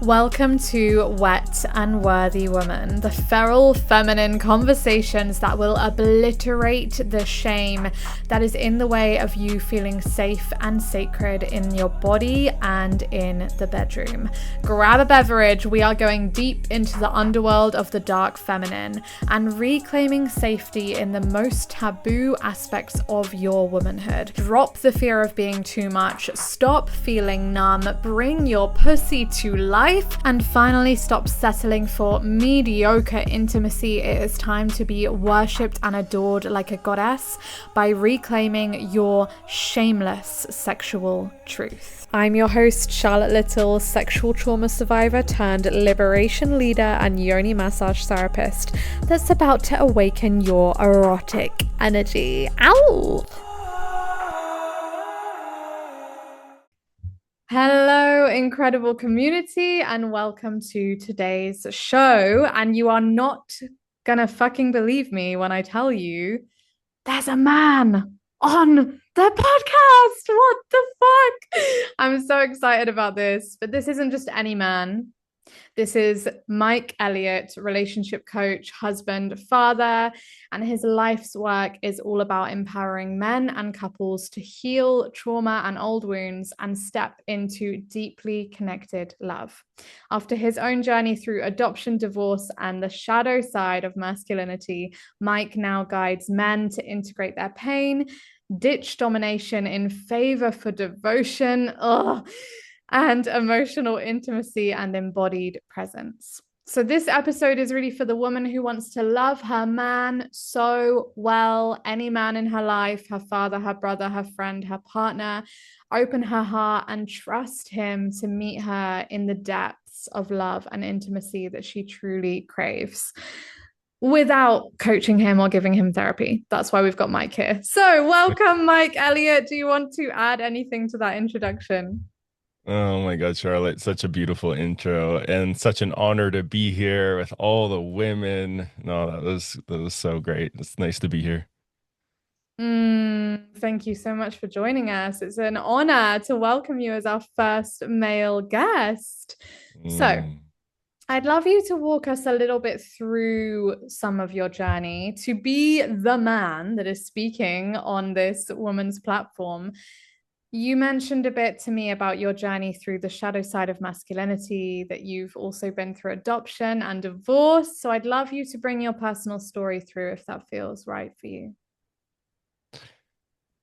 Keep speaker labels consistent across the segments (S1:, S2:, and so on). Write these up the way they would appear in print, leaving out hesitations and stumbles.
S1: Welcome to Wet and Worthy Woman, the feral feminine conversations that will obliterate the shame that is in the way of you feeling safe and sacred in your body and in the bedroom. Grab a beverage. We are going deep into the underworld of the dark feminine and reclaiming safety in the most taboo aspects of your womanhood. Drop the fear of being too much. Stop feeling numb. Bring your pussy to life. And finally, stop settling for mediocre intimacy. It is time to be worshipped and adored like a goddess by reclaiming your shameless sexual truth. I'm your host, Charlotte Little, sexual trauma survivor turned liberation leader and yoni massage therapist that's about to awaken your erotic energy. Ow! Hello, incredible community, and welcome to today's show. And you are not gonna fucking believe me when I tell you there's a man on the podcast. What the fuck? I'm so excited about this, but this isn't just any man. This is Mike Elliott, relationship coach, husband, father, and his life's work is all about empowering men and couples to heal trauma and old wounds and step into deeply connected love. After his own journey through adoption, divorce, and the shadow side of masculinity, Mike now guides men to integrate their pain, ditch domination in favor for devotion. And emotional intimacy and embodied presence. So this episode is really for the woman who wants to love her man so well, any man in her life, her father, her brother, her friend, her partner, open her heart and trust him to meet her in the depths of love and intimacy that she truly craves, without coaching him or giving him therapy. That's why we've got Mike here. So welcome, Mike Elliott. Do you want to add anything to that introduction?
S2: Oh my God, Charlotte, such a beautiful intro and such an honor to be here with all the women. No, that was so great. It's nice to be here.
S1: Thank you so much for joining us. It's an honor to welcome you as our first male guest. So,
S2: Mm.
S1: I'd love you to walk us a little bit through some of your journey to be the man that is speaking on this woman's platform. You mentioned a bit to me about your journey through the shadow side of masculinity, that you've also been through adoption and divorce. So I'd love you to bring your personal story through if that feels right for you.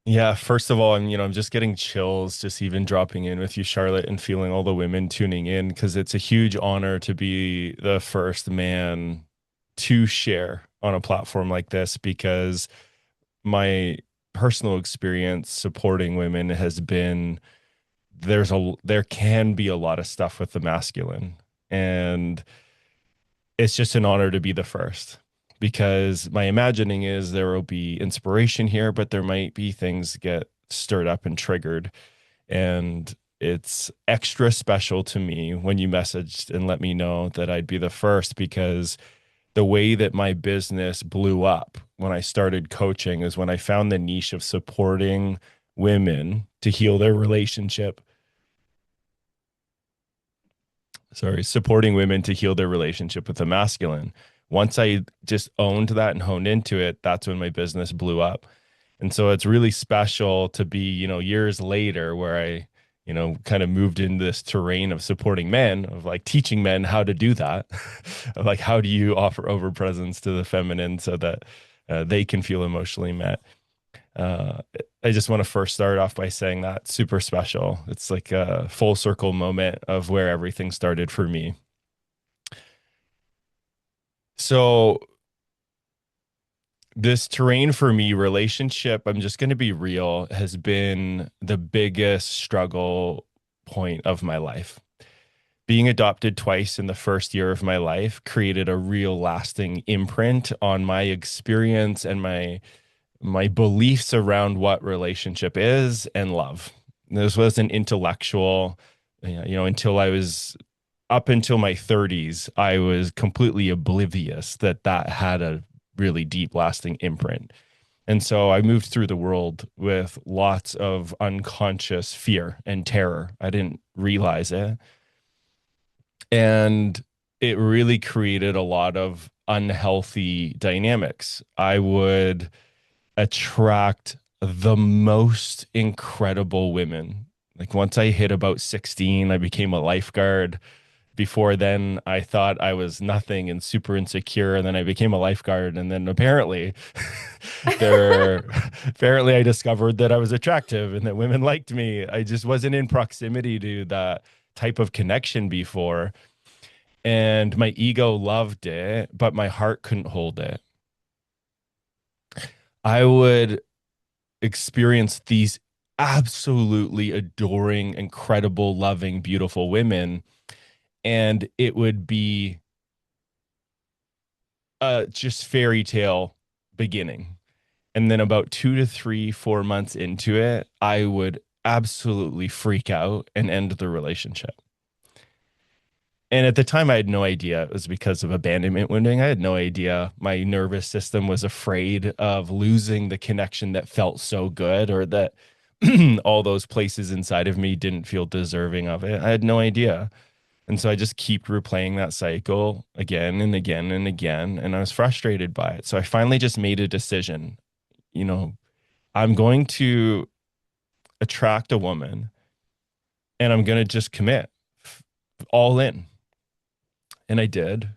S2: Yeah, first of all, I'm just getting chills just even dropping in with you, Charlotte, and feeling all the women tuning in because it's a huge honor to be the first man to share on a platform like this because my personal experience supporting women has been there can be a lot of stuff with the masculine, and it's just an honor to be the first because my imagining is there will be inspiration here, but there might be things get stirred up and triggered. And it's extra special to me when you messaged and let me know that I'd be the first because the way that my business blew up when I started coaching is when I found the niche of supporting women to heal their relationship. Supporting women to heal their relationship with the masculine. Once I just owned that and honed into it, that's when my business blew up. And so it's really special to be, years later where I, kind of moved into this terrain of supporting men, of like teaching men how to do that. Of like, how do you offer over presence to the feminine so that they can feel emotionally met? Uh, I just want to first start off by saying that super special. It's like a full circle moment of where everything started for me. So this terrain for me, relationship, I'm just going to be real, has been the biggest struggle point of my life. Being adopted twice in the first year of my life created a real lasting imprint on my experience and my beliefs around what relationship is and love. This was an intellectual, until I was up until my 30s, I was completely oblivious that that had a really deep, lasting imprint. And so I moved through the world with lots of unconscious fear and terror. I didn't realize it. And it really created a lot of unhealthy dynamics. I would attract the most incredible women. Like once I hit about 16, I became a lifeguard. Before then, I thought I was nothing and super insecure. And then I became a lifeguard. And then apparently, there, apparently, I discovered that I was attractive and that women liked me. I just wasn't in proximity to that type of connection before. And my ego loved it, but my heart couldn't hold it. I would experience these absolutely adoring, incredible, loving, beautiful women. And it would be just fairy tale beginning. And then about 2 to 3, 4 months into it, I would absolutely freak out and end the relationship. And at the time, I had no idea it was because of abandonment wounding. I had no idea my nervous system was afraid of losing the connection that felt so good, or that all those places inside of me didn't feel deserving of it. I had no idea. And so I just keep replaying that cycle again and again and again. And I was frustrated by it. So I finally just made a decision. You know, I'm going to attract a woman and I'm going to just commit all in. And I did.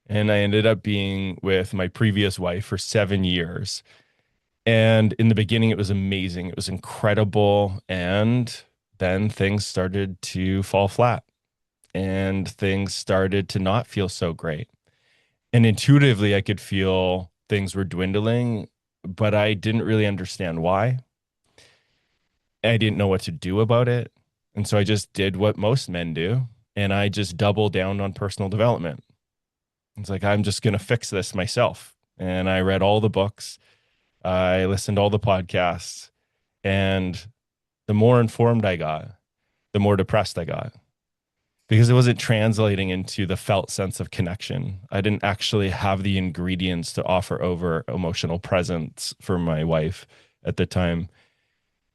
S2: And I ended up being with my previous wife for 7 years. And in the beginning, it was amazing. It was incredible. And then things started to fall flat and things started to not feel so great. And intuitively, I could feel things were dwindling, but I didn't really understand why. I didn't know what to do about it. And so I just did what most men do. And I just doubled down on personal development. It's like, I'm just going to fix this myself. And I read all the books, I listened to all the podcasts. And the more informed I got, the more depressed I got because it wasn't translating into the felt sense of connection. I didn't actually have the ingredients to offer over emotional presence for my wife at the time.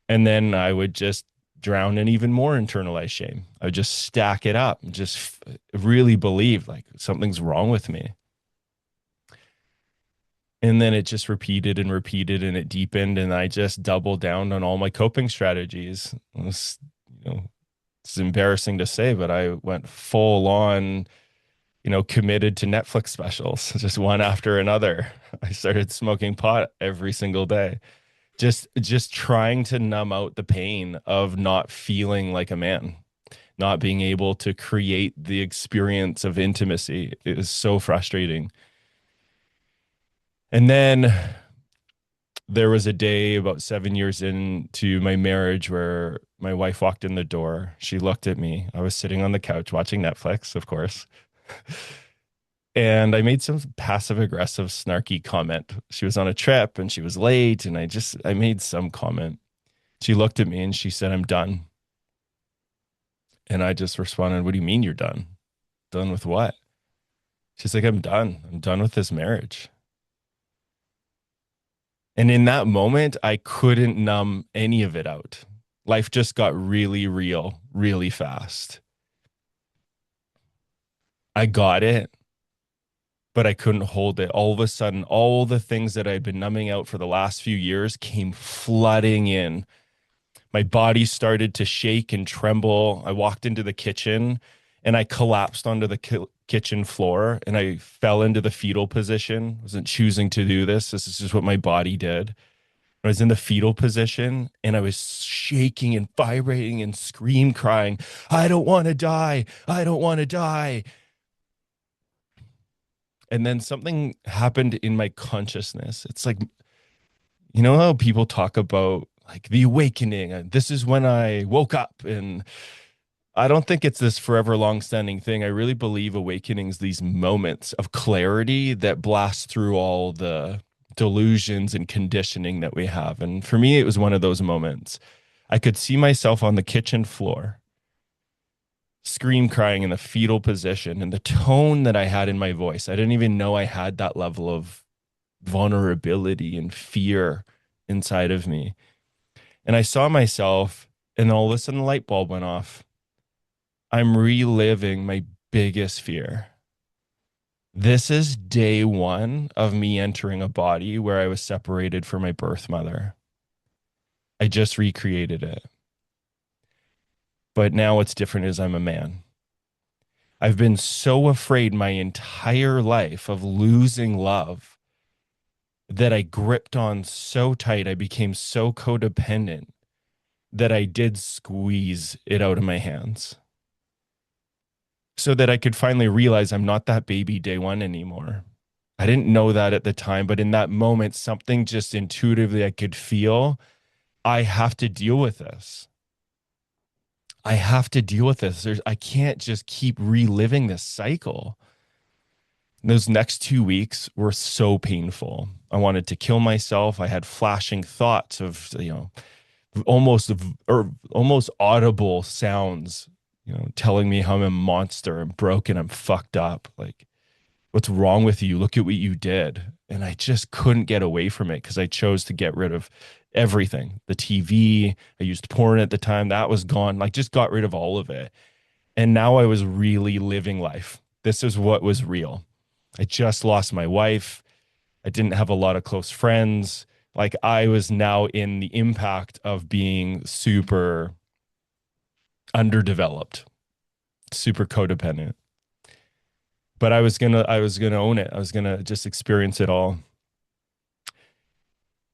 S2: And then I would just drown in even more internalized shame. I would just stack it up and just really believe like something's wrong with me. And then it just repeated and repeated and it deepened. And I just doubled down on all my coping strategies. It was, you know, it's embarrassing to say, but I went full on, committed to Netflix specials, just one after another. I started smoking pot every single day, just trying to numb out the pain of not feeling like a man, not being able to create the experience of intimacy. It was so frustrating. And then there was a day about 7 years into my marriage where my wife walked in the door. She looked at me. I was sitting on the couch watching Netflix, of course. And I made some passive aggressive, snarky comment. She was on a trip and she was late. And I made some comment. She looked at me and she said, "I'm done." And I just responded, "What do you mean you're done? Done with what?" She's like, "I'm done. I'm done with this marriage." And in that moment, I couldn't numb any of it out. Life just got really real, really fast. I got it, but I couldn't hold it. All of a sudden, all the things that I'd been numbing out for the last few years came flooding in. My body started to shake and tremble. I walked into the kitchen and I collapsed onto the kitchen floor and I fell into the fetal position. I wasn't choosing to do this. This is just what my body did. I was in the fetal position and I was shaking and vibrating and scream crying, "I don't want to die. I don't want to die." And then something happened in my consciousness. It's like, you know how people talk about like the awakening? This is when I woke up. And I don't think it's this forever long-standing thing. I really believe awakenings, these moments of clarity that blast through all the delusions and conditioning that we have. And for me, it was one of those moments. I could see myself on the kitchen floor, scream crying in the fetal position, and the tone that I had in my voice. I didn't even know I had that level of vulnerability and fear inside of me. And I saw myself, and all of a sudden the light bulb went off. I'm reliving my biggest fear. This is day one of me entering a body where I was separated from my birth mother. I just recreated it. But now what's different is I'm a man. I've been so afraid my entire life of losing love that I gripped on so tight. I became so codependent that I did squeeze it out of my hands so that I could finally realize I'm not that baby day one anymore. I didn't know that at the time, but in that moment, something just intuitively I could feel. I have to deal with this. I have to deal with this. I can't just keep reliving this cycle. Those next 2 weeks were so painful. I wanted to kill myself. I had flashing thoughts of, almost or almost audible sounds, telling me how I'm a monster, I'm broken, I'm fucked up. Like, what's wrong with you? Look at what you did. And I just couldn't get away from it because I chose to get rid of everything. The TV, I used porn at the time, that was gone. Like, just got rid of all of it. And now I was really living life. This is what was real. I just lost my wife. I didn't have a lot of close friends. Like, I was now in the impact of being super underdeveloped, super codependent. But I was gonna own it. I was gonna just experience it all.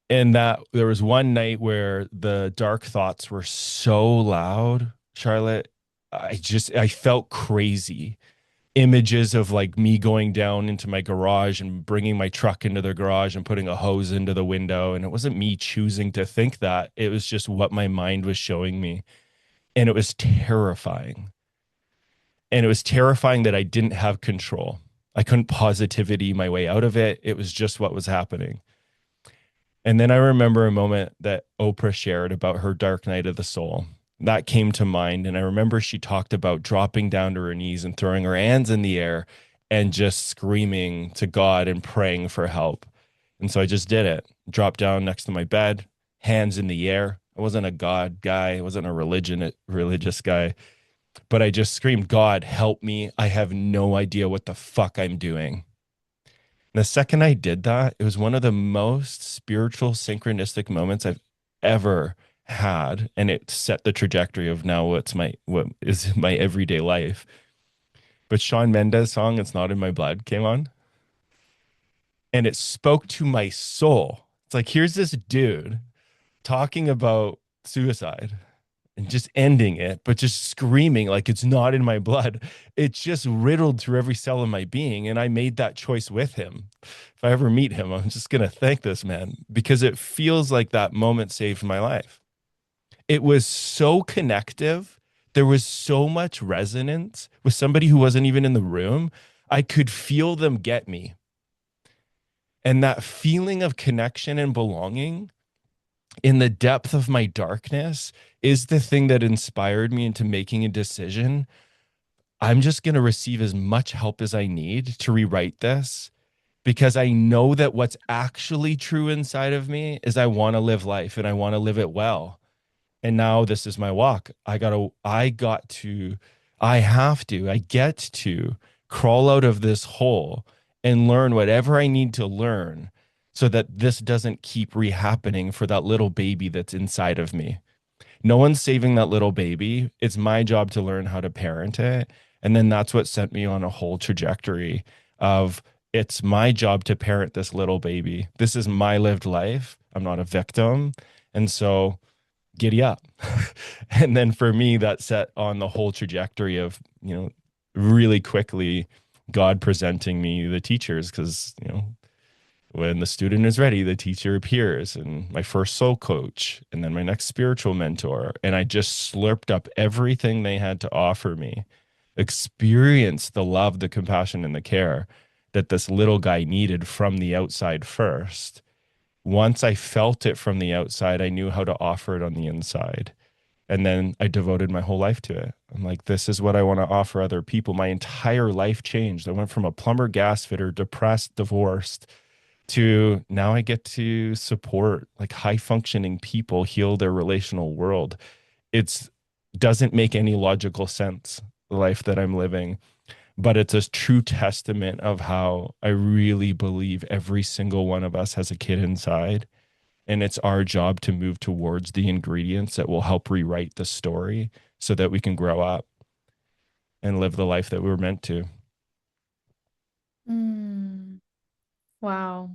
S2: And that there was one night where the dark thoughts were so loud, Charlotte. I felt crazy. Images of like me going down into my garage and bringing my truck into the garage and putting a hose into the window. And it wasn't me choosing to think that. It was just what my mind was showing me. And it was terrifying. And it was terrifying that I didn't have control. I couldn't positivity my way out of it. It was just what was happening. And then I remember a moment that Oprah shared about her dark night of the soul. That came to mind. And I remember she talked about dropping down to her knees and throwing her hands in the air and just screaming to God and praying for help. And so I just did it. Dropped down next to my bed, hands in the air. I wasn't a God guy. I wasn't a religious guy. But I just screamed, God, help me. I have no idea what the fuck I'm doing. And the second I did that, it was one of the most spiritual, synchronistic moments I've ever had. And it set the trajectory of now what is my everyday life. But Shawn Mendes' song, It's Not in My Blood, came on. And it spoke to my soul. It's like, here's this dude talking about suicide and just ending it, but just screaming like it's not in my blood. It just riddled through every cell of my being. And I made that choice with him. If I ever meet him, I'm just going to thank this man because it feels like that moment saved my life. It was so connective. There was so much resonance with somebody who wasn't even in the room. I could feel them get me. And that feeling of connection and belonging in the depth of my darkness is the thing that inspired me into making a decision. I'm just going to receive as much help as I need to rewrite this because I know that what's actually true inside of me is I want to live life and I want to live it well. And now this is my walk. I get to crawl out of this hole and learn whatever I need to learn so that this doesn't keep rehappening for that little baby that's inside of me. No one's saving that little baby. It's my job to learn how to parent it. And then that's what sent me on a whole trajectory of it's my job to parent this little baby. This is my lived life. I'm not a victim. And so giddy up. And then for me, that set on the whole trajectory of, really quickly God presenting me the teachers because, when the student is ready, the teacher appears, and my first soul coach, and then my next spiritual mentor. And I just slurped up everything they had to offer me, experienced the love, the compassion, and the care that this little guy needed from the outside first. Once I felt it from the outside, I knew how to offer it on the inside. And then I devoted my whole life to it. I'm like, this is what I want to offer other people. My entire life changed. I went from a plumber gas fitter, depressed, divorced, to now I get to support like high functioning people heal their relational world. It's doesn't make any logical sense, the life that I'm living, but it's a true testament of how I really believe every single one of us has a kid inside. And it's our job to move towards the ingredients that will help rewrite the story so that we can grow up and live the life that we were meant to.
S1: Mm, wow.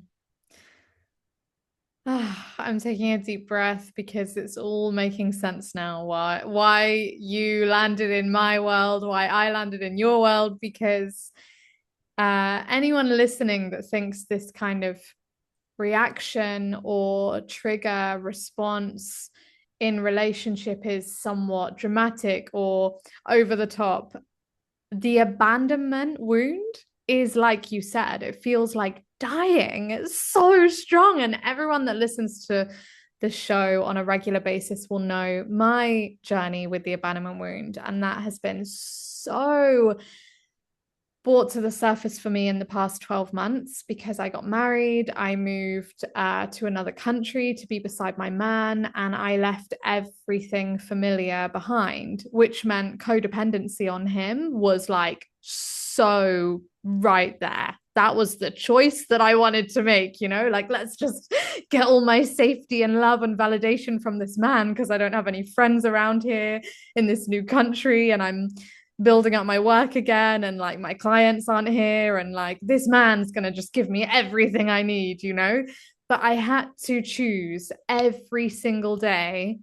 S1: I'm taking a deep breath because it's all making sense now. Why you landed in my world, why I landed in your world, because anyone listening that thinks this kind of reaction or trigger response in relationship is somewhat dramatic or over the top, the abandonment wound is like you said, it feels like dying. It's so strong. And everyone that listens to the show on a regular basis will know my journey with the abandonment wound. And that has been so brought to the surface for me in the past 12 months because I got married. I moved to another country to be beside my man, and I left everything familiar behind, which meant codependency on him was like so right there. That was the choice that I wanted to make, like let's just get all my safety and love and validation from this man because I don't have any friends around here in this new country and I'm building up my work again and like my clients aren't here and like this man's going to just give me everything I need. But I had to choose every single day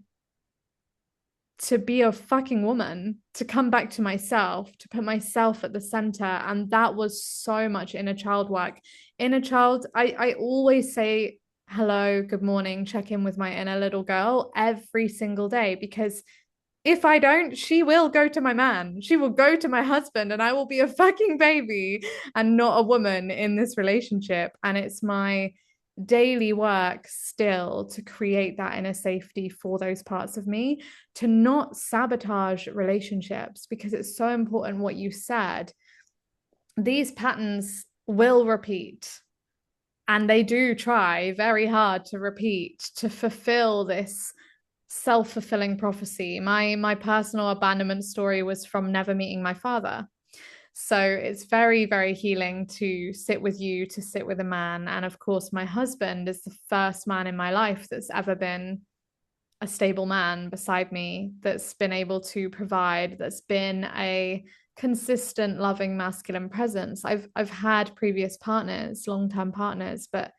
S1: to be a fucking woman, to come back to myself, to put myself at the center. And that was so much inner child work. Inner child, I always say hello, good morning, check in with my inner little girl every single day because if I don't, she will go to my man. She will go to my husband, and I will be a fucking baby and not a woman in this relationship. And it's my daily work still to create that inner safety for those parts of me, to not sabotage relationships, because it's so important what you said. These patterns will repeat. And they do try very hard to repeat, to fulfill this self-fulfilling prophecy. My personal abandonment story was from never meeting my father. So it's very, very healing to sit with you, to sit with a man. And of course, my husband is the first man in my life that's ever been a stable man beside me, that's been able to provide, that's been a consistent, loving, masculine presence. I've had previous partners, long-term partners, but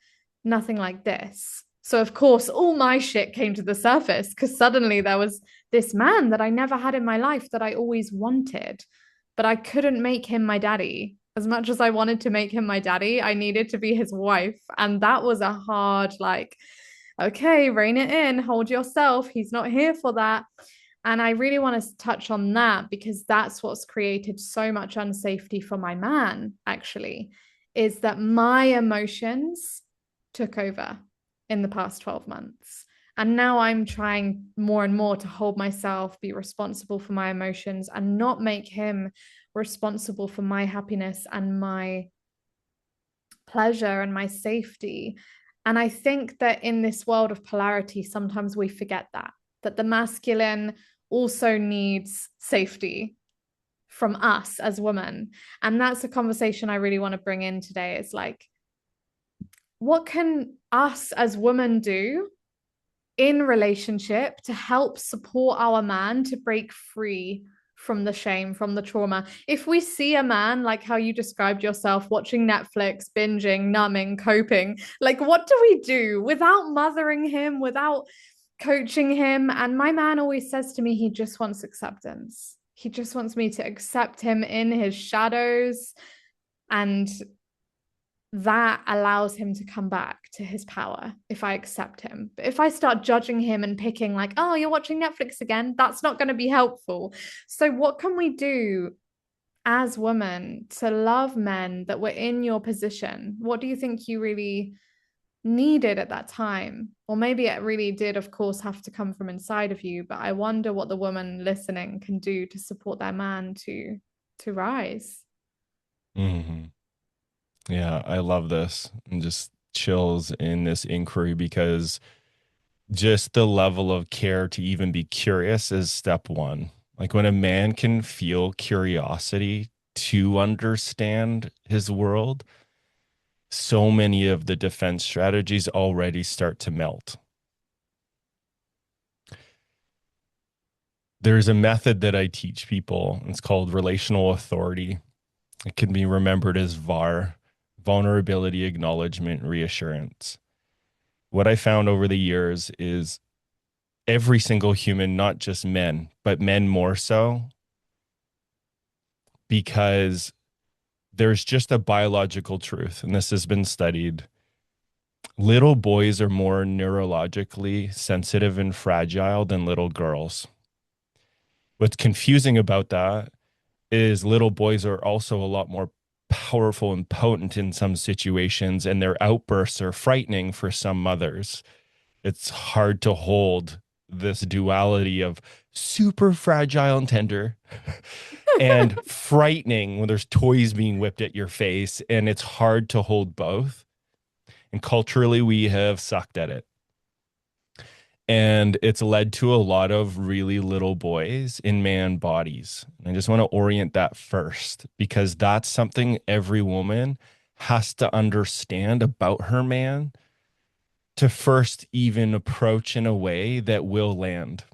S1: nothing like this. So of course, all my shit came to the surface because suddenly there was this man that I never had in my life that I always wanted, but I couldn't make him my daddy. As much as I wanted to make him my daddy, I needed to be his wife. And that was a hard, like, okay, rein it in, hold yourself. He's not here for that. And I really want to touch on that because that's what's created so much unsafety for my man, actually, is that my emotions took over in the past 12 months. And now I'm trying more and more to hold myself, be responsible for my emotions, and not make him responsible for my happiness and my pleasure and my safety. And I think that in this world of polarity, sometimes we forget that the masculine also needs safety from us as women. And that's a conversation I really want to bring in today. It's like, what can us as women do in relationship to help support our man to break free from the shame, from the trauma? If we see a man like how you described yourself, watching Netflix, binging, numbing, coping, like what do we do without mothering him, without coaching him? And my man always says to me, he just wants acceptance. He just wants me to accept him in his shadows. And that allows him to come back to his power if I accept him. But if I start judging him and picking, like, oh, you're watching Netflix again, that's not going to be helpful. So, what can we do as women to love men that were in your position? What do you think you really needed at that time? Or maybe it really did, of course, have to come from inside of you. But I wonder what the woman listening can do to support their man to rise.
S2: Mm-hmm. Yeah, I love this. And just chills in this inquiry because just the level of care to even be curious is step one. Like when a man can feel curiosity to understand his world, so many of the defense strategies already start to melt. There's a method that I teach people. It's called relational authority. It can be remembered as VAR, vulnerability, acknowledgement, reassurance. What I found over the years is every single human, not just men, but men more so, because there's just a biological truth, and this has been studied. Little boys are more neurologically sensitive and fragile than little girls. What's confusing about that is little boys are also a lot more powerful and potent in some situations, and their outbursts are frightening for some mothers. It's hard to hold this duality of super fragile and tender and frightening when there's toys being whipped at your face, and it's hard to hold both. And culturally, we have sucked at it. And it's led to a lot of really little boys in man bodies. I just want to orient that first because that's something every woman has to understand about her man to first even approach in a way that will land.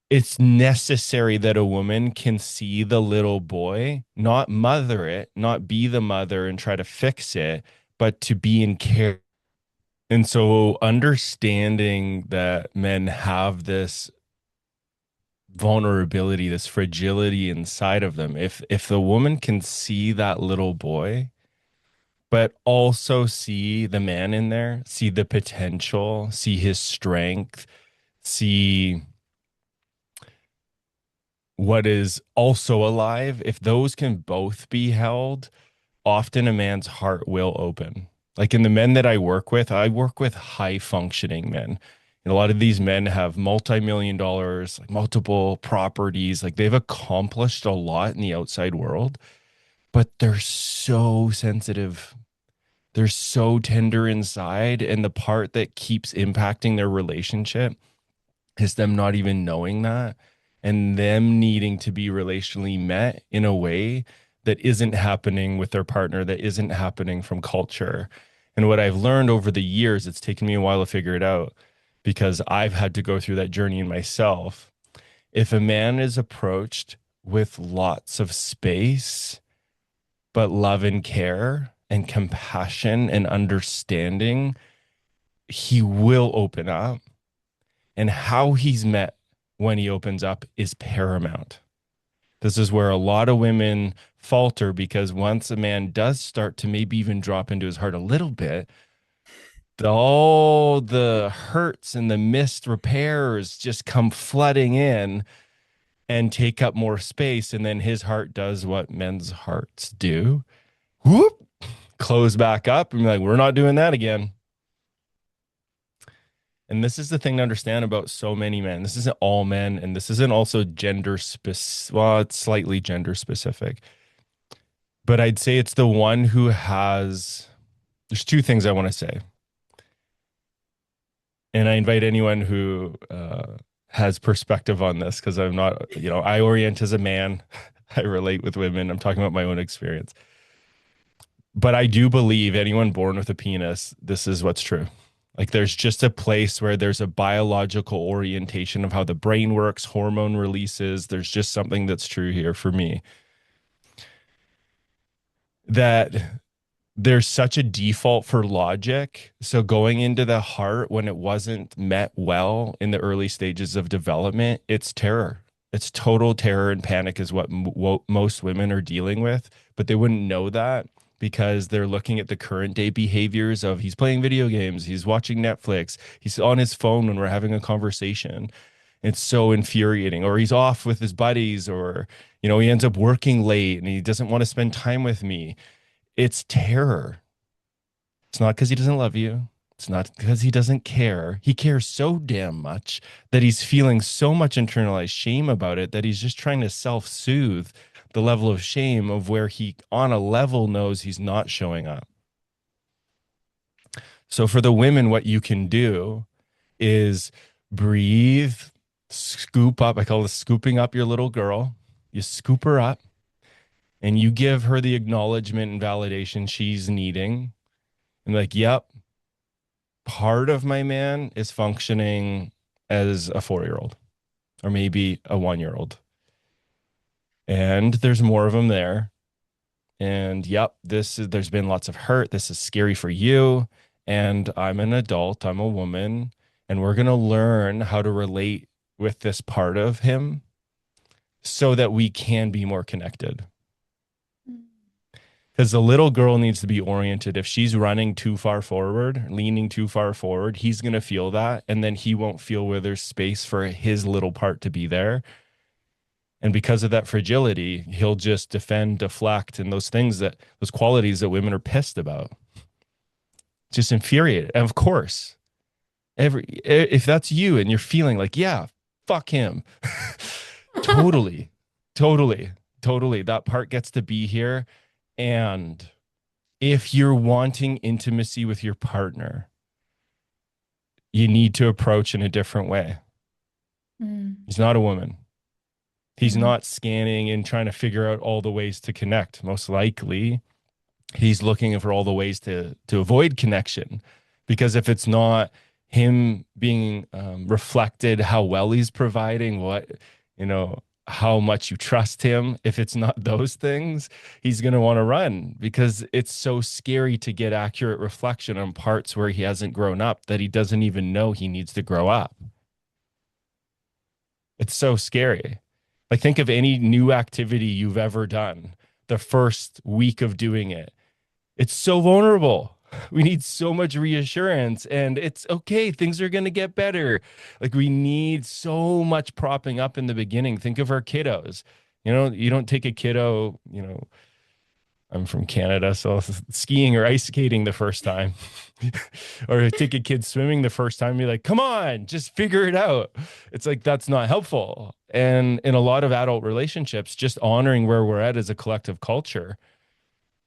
S2: It's necessary that a woman can see the little boy, not mother it, not be the mother and try to fix it, but to be in care. And so understanding that men have this vulnerability, this fragility inside of them, if the woman can see that little boy, but also see the man in there, see the potential, see his strength, see what is also alive, if those can both be held, often a man's heart will open. Like in the men that I work with high functioning men. And a lot of these men have multi-million dollars, like multiple properties, like they've accomplished a lot in the outside world, but they're so sensitive. They're so tender inside. And the part that keeps impacting their relationship is them not even knowing that and them needing to be relationally met in a way that isn't happening with their partner, that isn't happening from culture. And what I've learned over the years, it's taken me a while to figure it out because I've had to go through that journey in myself. If a man is approached with lots of space, but love and care and compassion and understanding, he will open up. And how he's met when he opens up is paramount. This is where a lot of women falter because once a man does start to maybe even drop into his heart a little bit, all the hurts and the missed repairs just come flooding in and take up more space. And then his heart does what men's hearts do. Whoop, close back up and be like, we're not doing that again. And this is the thing to understand about so many men. This isn't all men, and this isn't also gender specific. Well, it's slightly gender specific, but I'd say it's the one who has. There's two things I want to say, and I invite anyone who has perspective on this because I'm not. I orient as a man. I relate with women. I'm talking about my own experience, but I do believe anyone born with a penis, this is what's true. Like there's just a place where there's a biological orientation of how the brain works, hormone releases. There's just something that's true here for me. That there's such a default for logic. So going into the heart when it wasn't met well in the early stages of development, it's terror. It's total terror and panic is what most women are dealing with, but they wouldn't know that because they're looking at the current day behaviors of he's playing video games, he's watching Netflix, he's on his phone when we're having a conversation. It's so infuriating. Or he's off with his buddies, or, he ends up working late and he doesn't want to spend time with me. It's terror. It's not because he doesn't love you. It's not because he doesn't care. He cares so damn much that he's feeling so much internalized shame about it that he's just trying to self-soothe the level of shame of where he, on a level, knows he's not showing up. So for the women, what you can do is breathe, scoop up. I call this scooping up your little girl. You scoop her up and you give her the acknowledgement and validation she's needing. And like, yep, part of my man is functioning as a 4-year-old or maybe a 1-year-old. And there's more of them there. And yep, there's been lots of hurt. This is scary for you. And I'm an adult, I'm a woman, and we're going to learn how to relate with this part of him so that we can be more connected. Because the little girl needs to be oriented. If she's running too far forward, leaning too far forward, he's going to feel that. And then he won't feel where there's space for his little part to be there. And because of that fragility, he'll just defend, deflect, and those qualities that women are pissed about. Just infuriated. And of course, if that's you and you're feeling like, yeah, fuck him. Totally. That part gets to be here. And if you're wanting intimacy with your partner, you need to approach in a different way. He's not a woman. He's not scanning and trying to figure out all the ways to connect. Most likely, he's looking for all the ways to avoid connection. Because if it's not him being reflected, how well he's providing, how much you trust him, if it's not those things, he's going to want to run because it's so scary to get accurate reflection on parts where he hasn't grown up that he doesn't even know he needs to grow up. It's so scary. Like, think of any new activity you've ever done, the first week of doing it. It's so vulnerable. We need so much reassurance, and it's okay. Things are going to get better. Like, we need so much propping up in the beginning. Think of our kiddos. You don't take a kiddo, I'm from Canada, so skiing or ice skating the first time, or take a kid swimming the first time, be like, come on, just figure it out. It's like, that's not helpful. And in a lot of adult relationships, just honoring where we're at as a collective culture,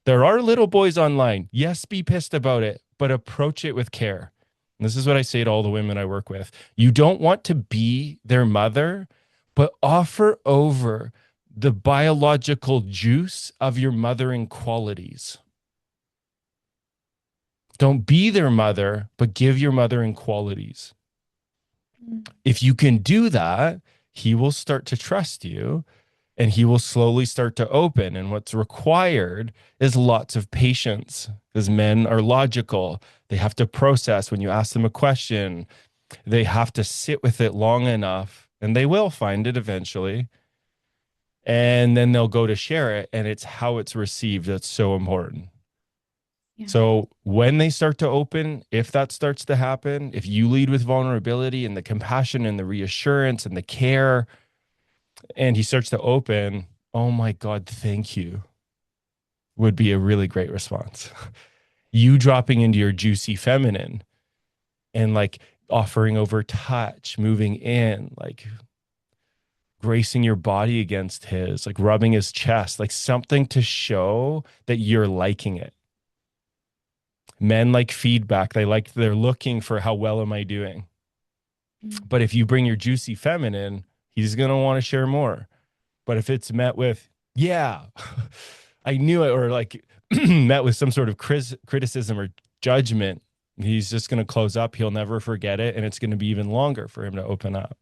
S2: there are little boys online. Yes, be pissed about it, but approach it with care. And this is what I say to all the women I work with. You don't want to be their mother, but offer over the biological juice of your mothering qualities. Don't be their mother, but give your mothering qualities. If you can do that, he will start to trust you and he will slowly start to open. And what's required is lots of patience because men are logical. They have to process when you ask them a question. They have to sit with it long enough, and they will find it eventually. And then they'll go to share it, and it's how it's received that's so important. Yeah. So when they start to open, if that starts to happen, if you lead with vulnerability and the compassion and the reassurance and the care, and he starts to open, oh my God, thank you, would be a really great response. You dropping into your juicy feminine and like offering over touch, moving in, like gracing your body against his, like rubbing his chest, like something to show that you're liking it. Men like feedback. They're looking for how well am I doing? But if you bring your juicy feminine, he's going to want to share more. But if it's met with, yeah, I knew it, or like met with some sort of criticism or judgment, he's just going to close up. He'll never forget it. And it's going to be even longer for him to open up.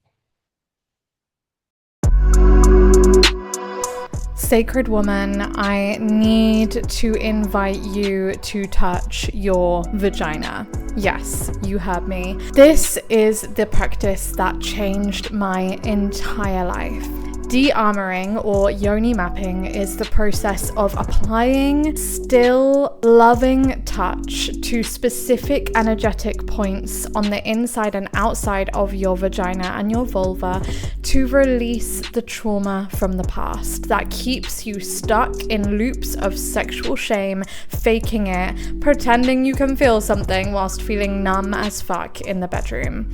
S1: Sacred woman, I need to invite you to touch your vagina. Yes, you heard me. This is the practice that changed my entire life. De-armoring or yoni mapping is the process of applying still, loving touch to specific energetic points on the inside and outside of your vagina and your vulva to release the trauma from the past that keeps you stuck in loops of sexual shame, faking it, pretending you can feel something whilst feeling numb as fuck in the bedroom.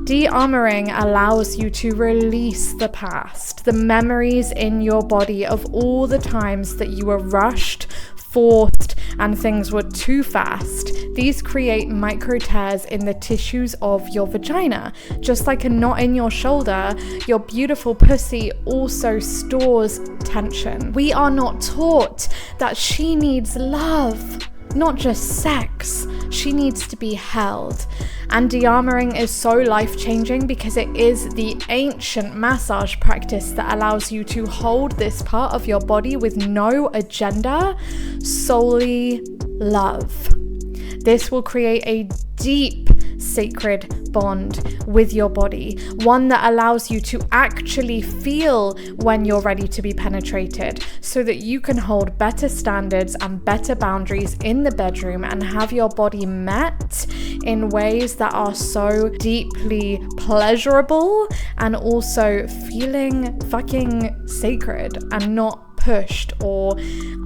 S1: De-armoring allows you to release the past, the memories in your body of all the times that you were rushed, forced and things were too fast, these create micro tears in the tissues of your vagina. Just like a knot in your shoulder, your beautiful pussy also stores tension. We are not taught that she needs love, not just sex. She needs to be held. And de-armoring is so life-changing because it is the ancient massage practice that allows you to hold this part of your body with no agenda, solely love. This will create a deep sacred bond with your body, one that allows you to actually feel when you're ready to be penetrated, so that you can hold better standards and better boundaries in the bedroom and have your body met in ways that are so deeply pleasurable and also feeling fucking sacred and not pushed or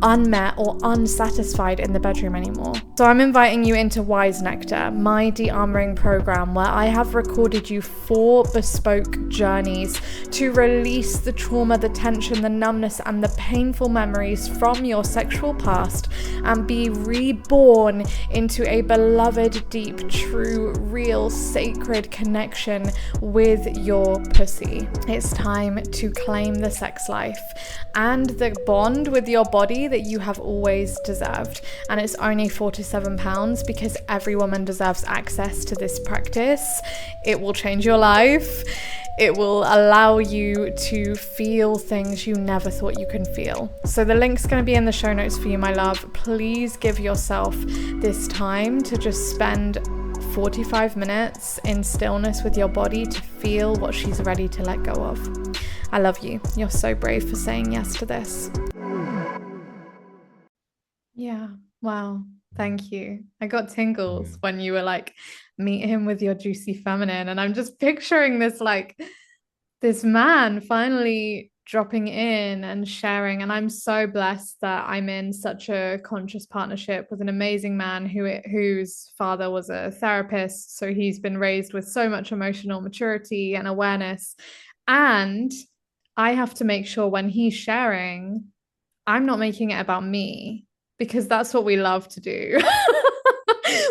S1: unmet or unsatisfied in the bedroom anymore. So I'm inviting you into Wise Nectar, my de-armoring program, where I have recorded you 4 bespoke journeys to release the trauma, the tension, the numbness, and the painful memories from your sexual past and be reborn into a beloved, deep, true, real, sacred connection with your pussy. It's time to claim the sex life and the bond with your body that you have always deserved. And it's only £47 because every woman deserves access to this practice. It will change your life. It will allow you to feel things you never thought you can feel. So the link's going to be in the show notes for you, my love. Please give yourself this time to just spend 45 minutes in stillness with your body to feel what she's ready to let go of. I love you. You're so brave for saying yes to this. Yeah. Wow. Thank you. I got tingles when you were like, meet him with your juicy feminine. And I'm just picturing this, like, this man finally dropping in and sharing. And I'm so blessed that I'm in such a conscious partnership with an amazing man whose father was a therapist. So he's been raised with so much emotional maturity and awareness. And I have to make sure when he's sharing, I'm not making it about me, because that's what we love to do.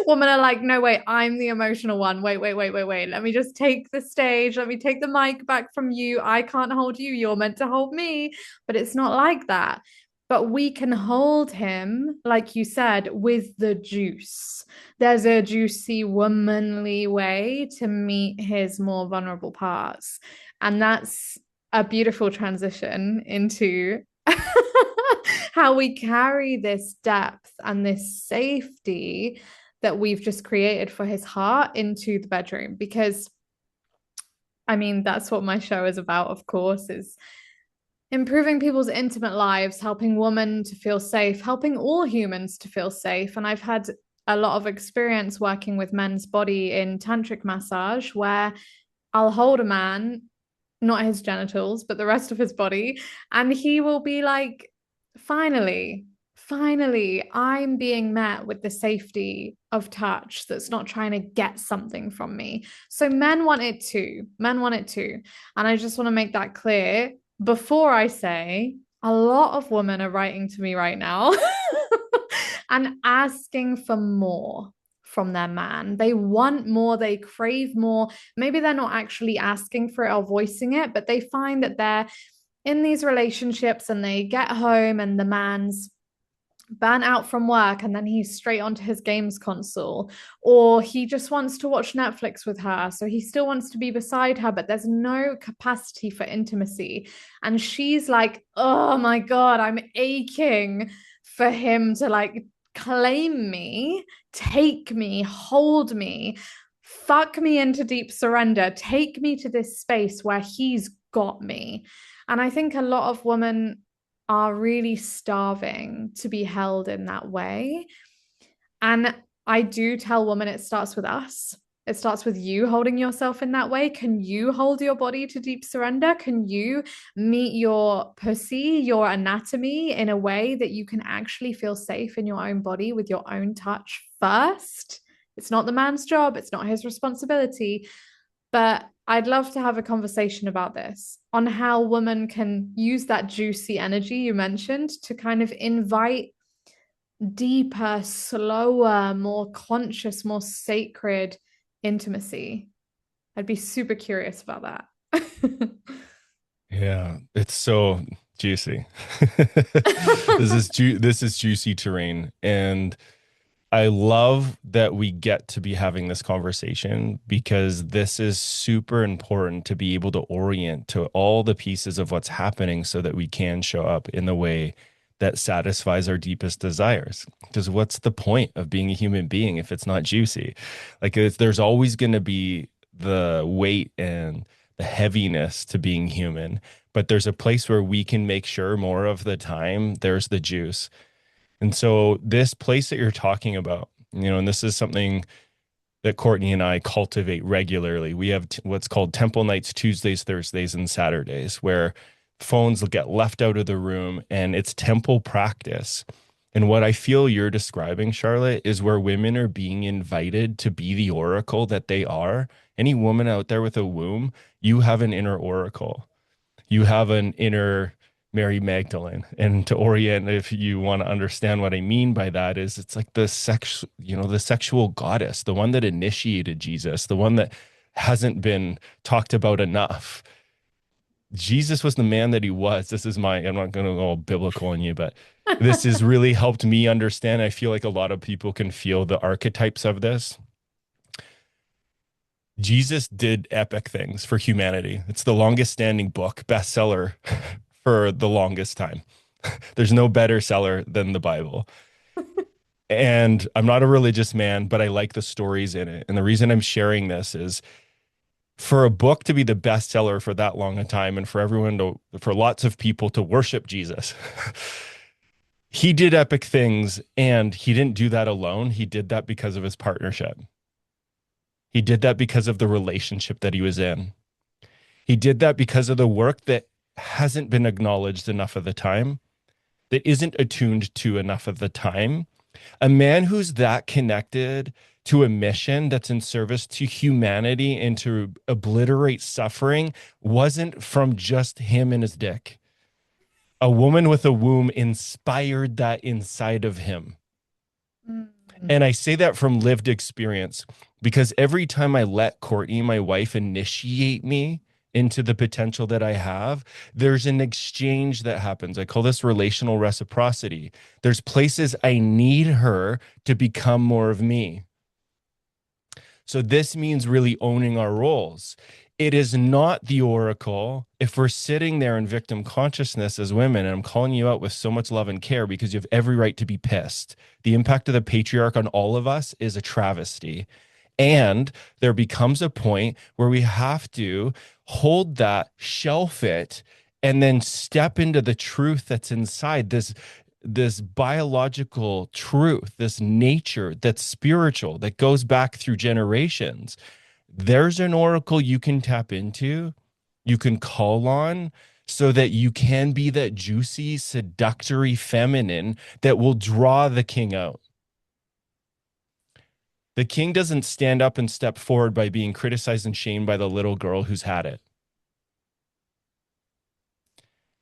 S1: Women are like, no, wait, I'm the emotional one. Wait. Let me just take the stage. Let me take the mic back from you. I can't hold you. You're meant to hold me. But it's not like that. But we can hold him, like you said, with the juice. There's a juicy, womanly way to meet his more vulnerable parts. And that's a beautiful transition into how we carry this depth and this safety that we've just created for his heart into the bedroom. Because, I mean, that's what my show is about, of course, is improving people's intimate lives, helping women to feel safe, helping all humans to feel safe. And I've had a lot of experience working with men's body in tantric massage, where I'll hold a man, not his genitals, but the rest of his body, and he will be like, finally, I'm being met with the safety of touch that's not trying to get something from me. So men want it too. And I just want to make that clear before I say a lot of women are writing to me right now and asking for more from their man. They want more, they crave more. Maybe they're not actually asking for it or voicing it, but they find that they're in these relationships and they get home and the man's burnt out from work and then he's straight onto his games console, or he just wants to watch Netflix with her, so he still wants to be beside her, but there's no capacity for intimacy. And she's like, oh my God, I'm aching for him to like claim me, take me, hold me, fuck me into deep surrender, take me to this space where he's got me. And I think a lot of women are really starving to be held in that way. And I do tell women it starts with us. It starts with you holding yourself in that way. Can you hold your body to deep surrender? Can you meet your pussy, your anatomy in a way that you can actually feel safe in your own body with your own touch first? It's not the man's job. It's not his responsibility. But I'd love to have a conversation about this, on how women can use that juicy energy you mentioned to kind of invite deeper, slower, more conscious, more sacred intimacy. I'd be super curious about that.
S2: Yeah, it's so juicy. This is juicy terrain, and I love that we get to be having this conversation because this is super important to be able to orient to all the pieces of what's happening so that we can show up in the way that satisfies our deepest desires. Because what's the point of being a human being if it's not juicy? Like there's always going to be the weight and the heaviness to being human, but there's a place where we can make sure more of the time there's the juice. And so this place that you're talking about, and this is something that Courtney and I cultivate regularly. We have what's called temple nights, Tuesdays, Thursdays, and Saturdays, where phones will get left out of the room and it's temple practice. And what I feel you're describing, Charlotte, is where women are being invited to be the oracle that they are. Any woman out there with a womb, you have an inner oracle. You have an inner Mary Magdalene. And to orient, if you want to understand what I mean by that, is it's like the sexual goddess, the one that initiated Jesus, the one that hasn't been talked about enough. Jesus was the man that he was. I'm not going to go all biblical on you, but this has really helped me understand. I feel like a lot of people can feel the archetypes of this. Jesus did epic things for humanity. It's the longest standing book, bestseller for the longest time. There's no better seller than the Bible. And I'm not a religious man, but I like the stories in it. And the reason I'm sharing this is for a book to be the bestseller for that long a time and for lots of people to worship Jesus. He did epic things and he didn't do that alone. He did that because of his partnership. He did that because of the relationship that he was in. He did that because of the work that hasn't been acknowledged enough of the time, that isn't attuned to enough of the time. A man who's that connected to a mission that's in service to humanity and to obliterate suffering wasn't from just him and his dick. A woman with a womb inspired that inside of him.
S1: Mm.
S2: And I say that from lived experience because every time I let Courtney, my wife, initiate me into the potential that I have, there's an exchange that happens. I call this relational reciprocity. There's places I need her to become more of me. So this means really owning our roles. It is not the oracle if we're sitting there in victim consciousness as women, and I'm calling you out with so much love and care because you have every right to be pissed. The impact of the patriarch on all of us is a travesty. And there becomes a point where we have to hold that, shelf it, and then step into the truth that's inside this biological truth, this nature that's spiritual, that goes back through generations. There's an oracle you can tap into, you can call on, so that you can be that juicy, seductory feminine that will draw the king out. The king doesn't stand up and step forward by being criticized and shamed by the little girl who's had it.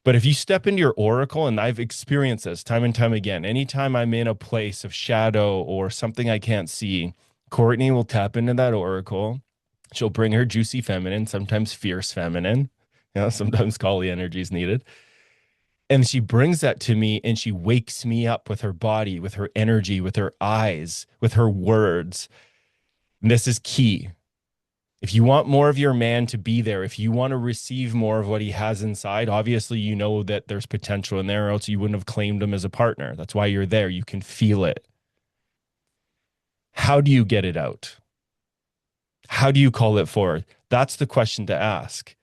S2: But if you step into your oracle, and I've experienced this time and time again, anytime I'm in a place of shadow or something I can't see, Courtney will tap into that oracle. She'll bring her juicy feminine, sometimes fierce feminine, sometimes Kali energy is needed. And she brings that to me and she wakes me up with her body, with her energy, with her eyes, with her words. And this is key. If you want more of your man to be there, if you want to receive more of what he has inside, obviously you know that there's potential in there, or else you wouldn't have claimed him as a partner. That's why you're there. You can feel it. How do you get it out? How do you call it forward? That's the question to ask.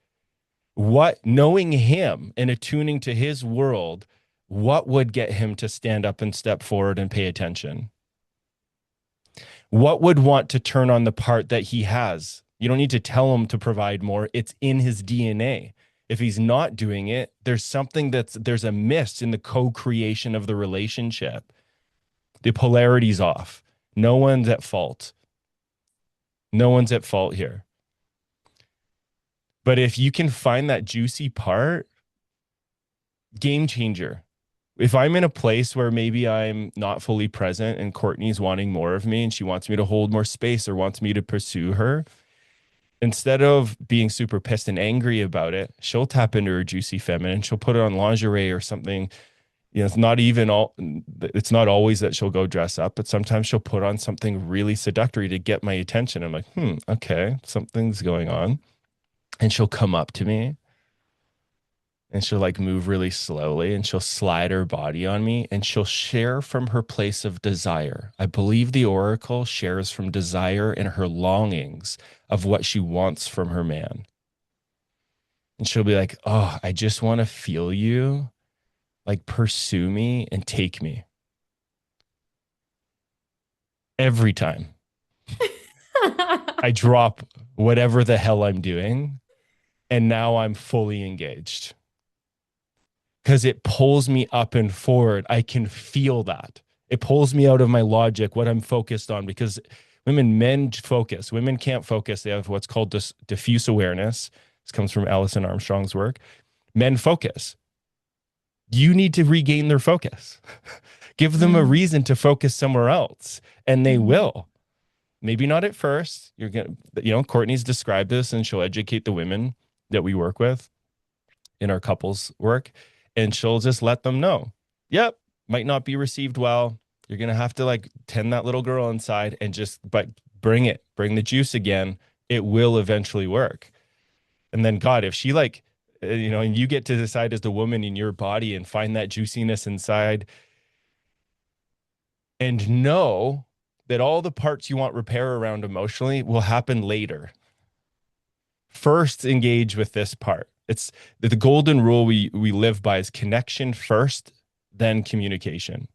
S2: What, knowing him and attuning to his world, what would get him to stand up and step forward and pay attention? What would want to turn on the part that he has? You don't need to tell him to provide more. It's in his DNA. If he's not doing it, there's a miss in the co-creation of the relationship. The polarity's off. No one's at fault. No one's at fault here. But if you can find that juicy part, game changer. If I'm in a place where maybe I'm not fully present and Courtney's wanting more of me and she wants me to hold more space or wants me to pursue her, instead of being super pissed and angry about it, she'll tap into her juicy feminine. She'll put it on lingerie or something. It's not always that she'll go dress up, but sometimes she'll put on something really seductory to get my attention. I'm like, okay, something's going on. And she'll come up to me and she'll like move really slowly and she'll slide her body on me and she'll share from her place of desire. I believe the oracle shares from desire and her longings of what she wants from her man. And she'll be like, oh, I just want to feel you, like pursue me and take me every time. I drop whatever the hell I'm doing and now I'm fully engaged because it pulls me up and forward. I can feel that. It pulls me out of my logic, what I'm focused on, because men focus. Women can't focus. They have what's called diffuse awareness. This comes from Alison Armstrong's work. Men focus. You need to regain their focus. Give them a reason to focus somewhere else, and they will. Maybe not at first. Courtney's described this, and she'll educate the women that we work with in our couples work, and she'll just let them know, yep, might not be received well. You're going to have to like tend that little girl inside but bring the juice again. It will eventually work. And then God, if she and you get to decide as the woman in your body and find that juiciness inside and know that all the parts you want repair around emotionally will happen later. First, engage with this part. It's the golden rule we live by is connection first, then communication.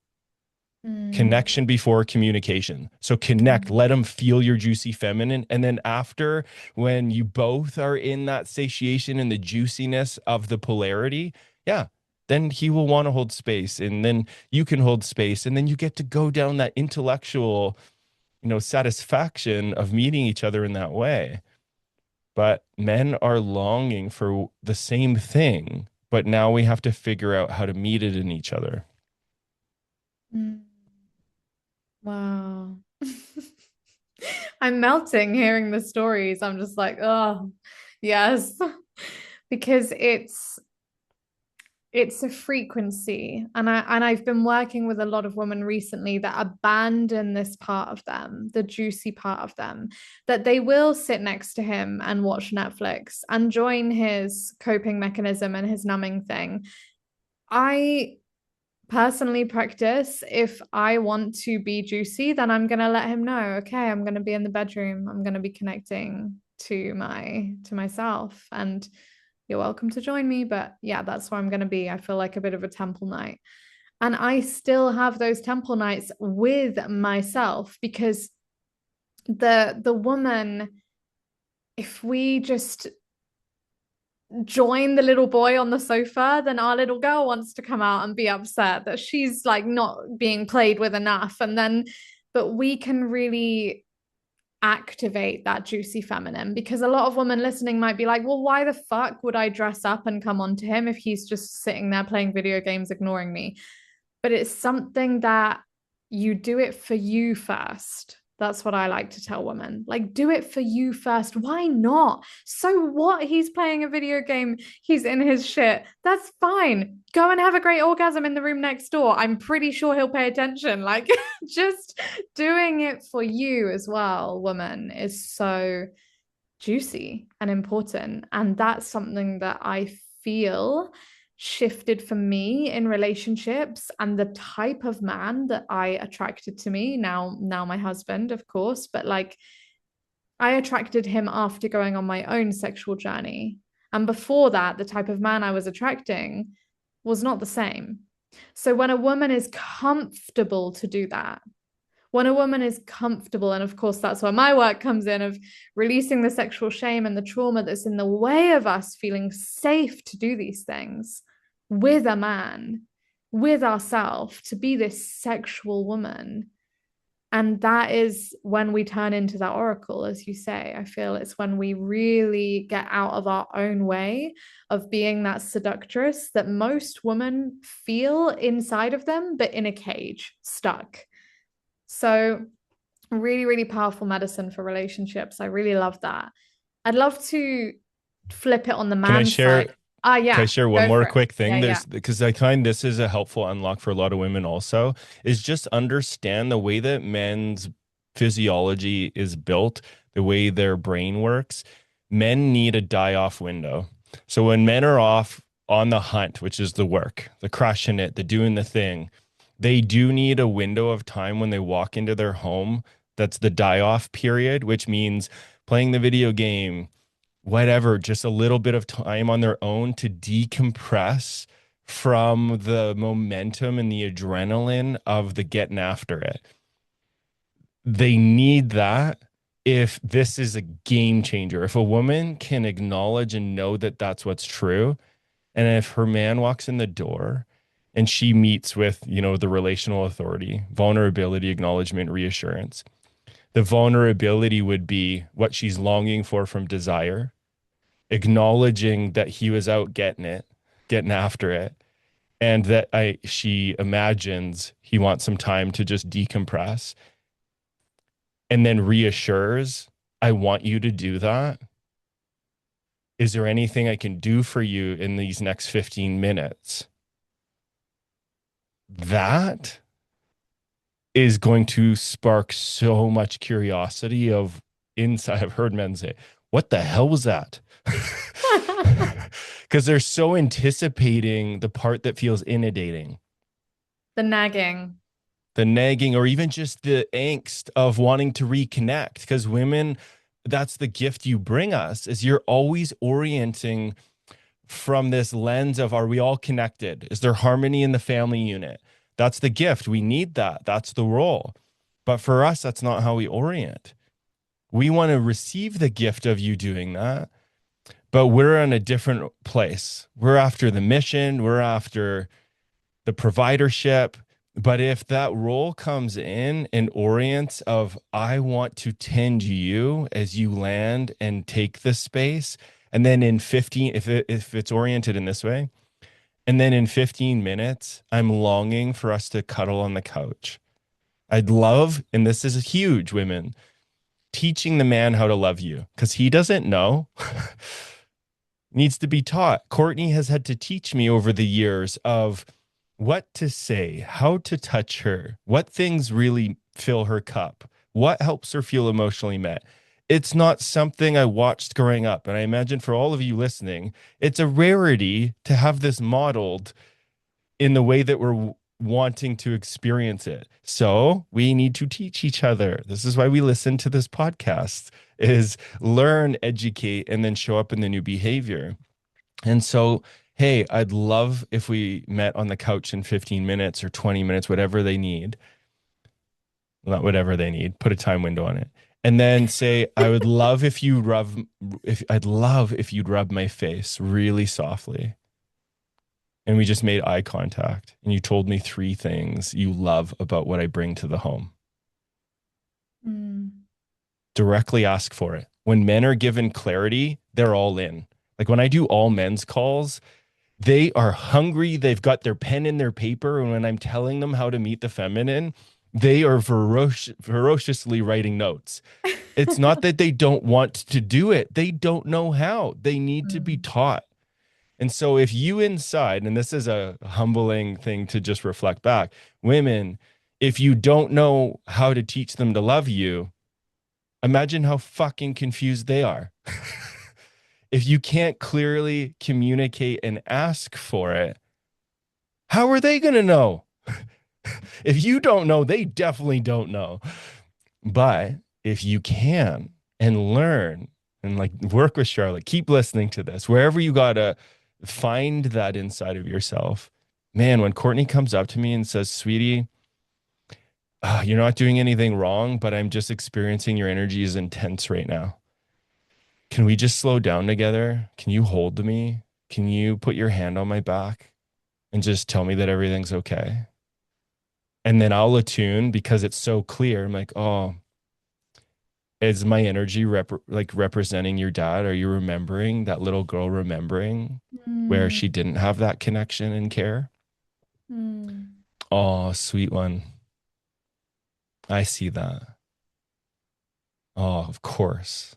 S2: Connection before communication. So connect, let them feel your juicy feminine. And then after, when you both are in that satiation and the juiciness of the polarity, yeah, then he will want to hold space and then you can hold space. And then you get to go down that intellectual, satisfaction of meeting each other in that way. But men are longing for the same thing, but now we have to figure out how to meet it in each other.
S1: Wow. I'm melting hearing the stories. I'm just like, oh, yes. Because it's a frequency. And I've been working with a lot of women recently that abandon this part of them, the juicy part of them, that they will sit next to him and watch Netflix and join his coping mechanism and his numbing thing. I personally practice, if I want to be juicy, then I'm going to let him know, okay, I'm going to be in the bedroom, I'm going to be connecting to myself, and you're welcome to join me, but yeah, that's where I'm going to be. I feel like a bit of a temple night, and I still have those temple nights with myself, because the woman, if we just join the little boy on the sofa, then our little girl wants to come out and be upset that she's like not being played with enough. And then, but we can really activate that juicy feminine, because a lot of women listening might be like, well, why the fuck would I dress up and come on to him if he's just sitting there playing video games, ignoring me? But it's something that you do it for you first. That's what I like to tell women. Like, do it for you first. Why not? So what? He's playing a video game. He's in his shit. That's fine. Go and have a great orgasm in the room next door. I'm pretty sure he'll pay attention. Like, just doing it for you as well, woman, is so juicy and important. And that's something that I feel shifted for me in relationships, and the type of man that I attracted to me now my husband, of course, but like I attracted him after going on my own sexual journey, and before that the type of man I was attracting was not the same. So when a woman is comfortable to do that, when a woman is comfortable, and of course that's where my work comes in, of releasing the sexual shame and the trauma that's in the way of us feeling safe to do these things with a man, with ourselves, to be this sexual woman, And that is when we turn into that oracle, as you say. I feel it's when we really get out of our own way of being that seductress that most women feel inside of them, but in a cage, stuck. So, really, really powerful medicine for relationships. I really love that. I'd love to flip it on the
S2: Can I
S1: man
S2: share?
S1: side. Ah,
S2: Can I
S1: yeah,
S2: share one
S1: go
S2: more
S1: for it.
S2: quick
S1: Yeah,
S2: thing?
S1: yeah.
S2: There's because I find this is a helpful unlock for a lot of women also, is just understand the way that men's physiology is built, the way their brain works. Men need a die-off window. So when men are off on the hunt, which is the work, the crushing it, the doing the thing, they do need a window of time when they walk into their home. That's the die-off period, which means playing the video game, whatever, just a little bit of time on their own to decompress from the momentum and the adrenaline of the getting after it. They need that if this is a game changer. If a woman can acknowledge and know that that's what's true, and if her man walks in the door and she meets with, the relational authority, vulnerability, acknowledgement, reassurance, the vulnerability would be what she's longing for from desire, acknowledging that he was out getting it, getting after it, and that she imagines he wants some time to just decompress, and then reassures, I want you to do that. Is there anything I can do for you in these next 15 minutes? That is going to spark so much curiosity of inside. I've heard men say, what the hell was that? Because they're so anticipating the part that feels inundating,
S1: The nagging.
S2: the nagging, or even just the angst of wanting to reconnect. Because women, that's the gift you bring us, is you're always orienting from this lens of, are we all connected? Is there harmony in the family unit? That's the gift. We need that. That's the role. But for us, that's not how we orient. We want to receive the gift of you doing that, but we're in a different place. We're after the mission, we're after the providership. But if that role comes in and orients of, I want to tend you as you land and take the space, and then in 15, if it's oriented in this way, and then in 15 minutes, I'm longing for us to cuddle on the couch. I'd love, and this is huge, women, teaching the man how to love you because he doesn't know. Needs to be taught. Courtney has had to teach me over the years of what to say, how to touch her, what things really fill her cup, what helps her feel emotionally met. It's not something I watched growing up. And I imagine for all of you listening, it's a rarity to have this modeled in the way that we're wanting to experience it. So we need to teach each other. This is why we listen to this podcast, is learn, educate, and then show up in the new behavior. And so, hey, I'd love if we met on the couch in 15 minutes or 20 minutes, whatever they need. Not whatever they need, put a time window on it. And then say, I would love if you rub, if I'd love if you'd rub my face really softly. And we just made eye contact. And you told me 3 things you love about what I bring to the home.
S1: Mm.
S2: Directly ask for it. When men are given clarity, they're all in. Like when I do all men's calls, they are hungry. They've got their pen and their paper. And when I'm telling them how to meet the feminine, they are ferociously writing notes. It's not that they don't want to do it. They don't know how. They need to be
S1: Mm.
S2: taught. And so if you inside, and this is a humbling thing to just reflect back, women, if you don't know how to teach them to love you, imagine how fucking confused they are. If you can't clearly communicate and ask for it, how are they going to know? If you don't know, they definitely don't know. But if you can and learn and like work with Charlotte, keep listening to this, wherever you got to find that inside of yourself. Man, when Courtney comes up to me and says, sweetie, you're not doing anything wrong, but I'm just experiencing your energy is intense right now. Can we just slow down together? Can you hold me? Can you put your hand on my back and just tell me that everything's okay? And then I'll attune because it's so clear. I'm like, oh, is my energy like representing your dad? Are you remembering that little girl remembering where
S1: Mm,
S2: she didn't have that connection and care?
S1: mm,
S2: Oh, sweet one. I see that. Oh, of course.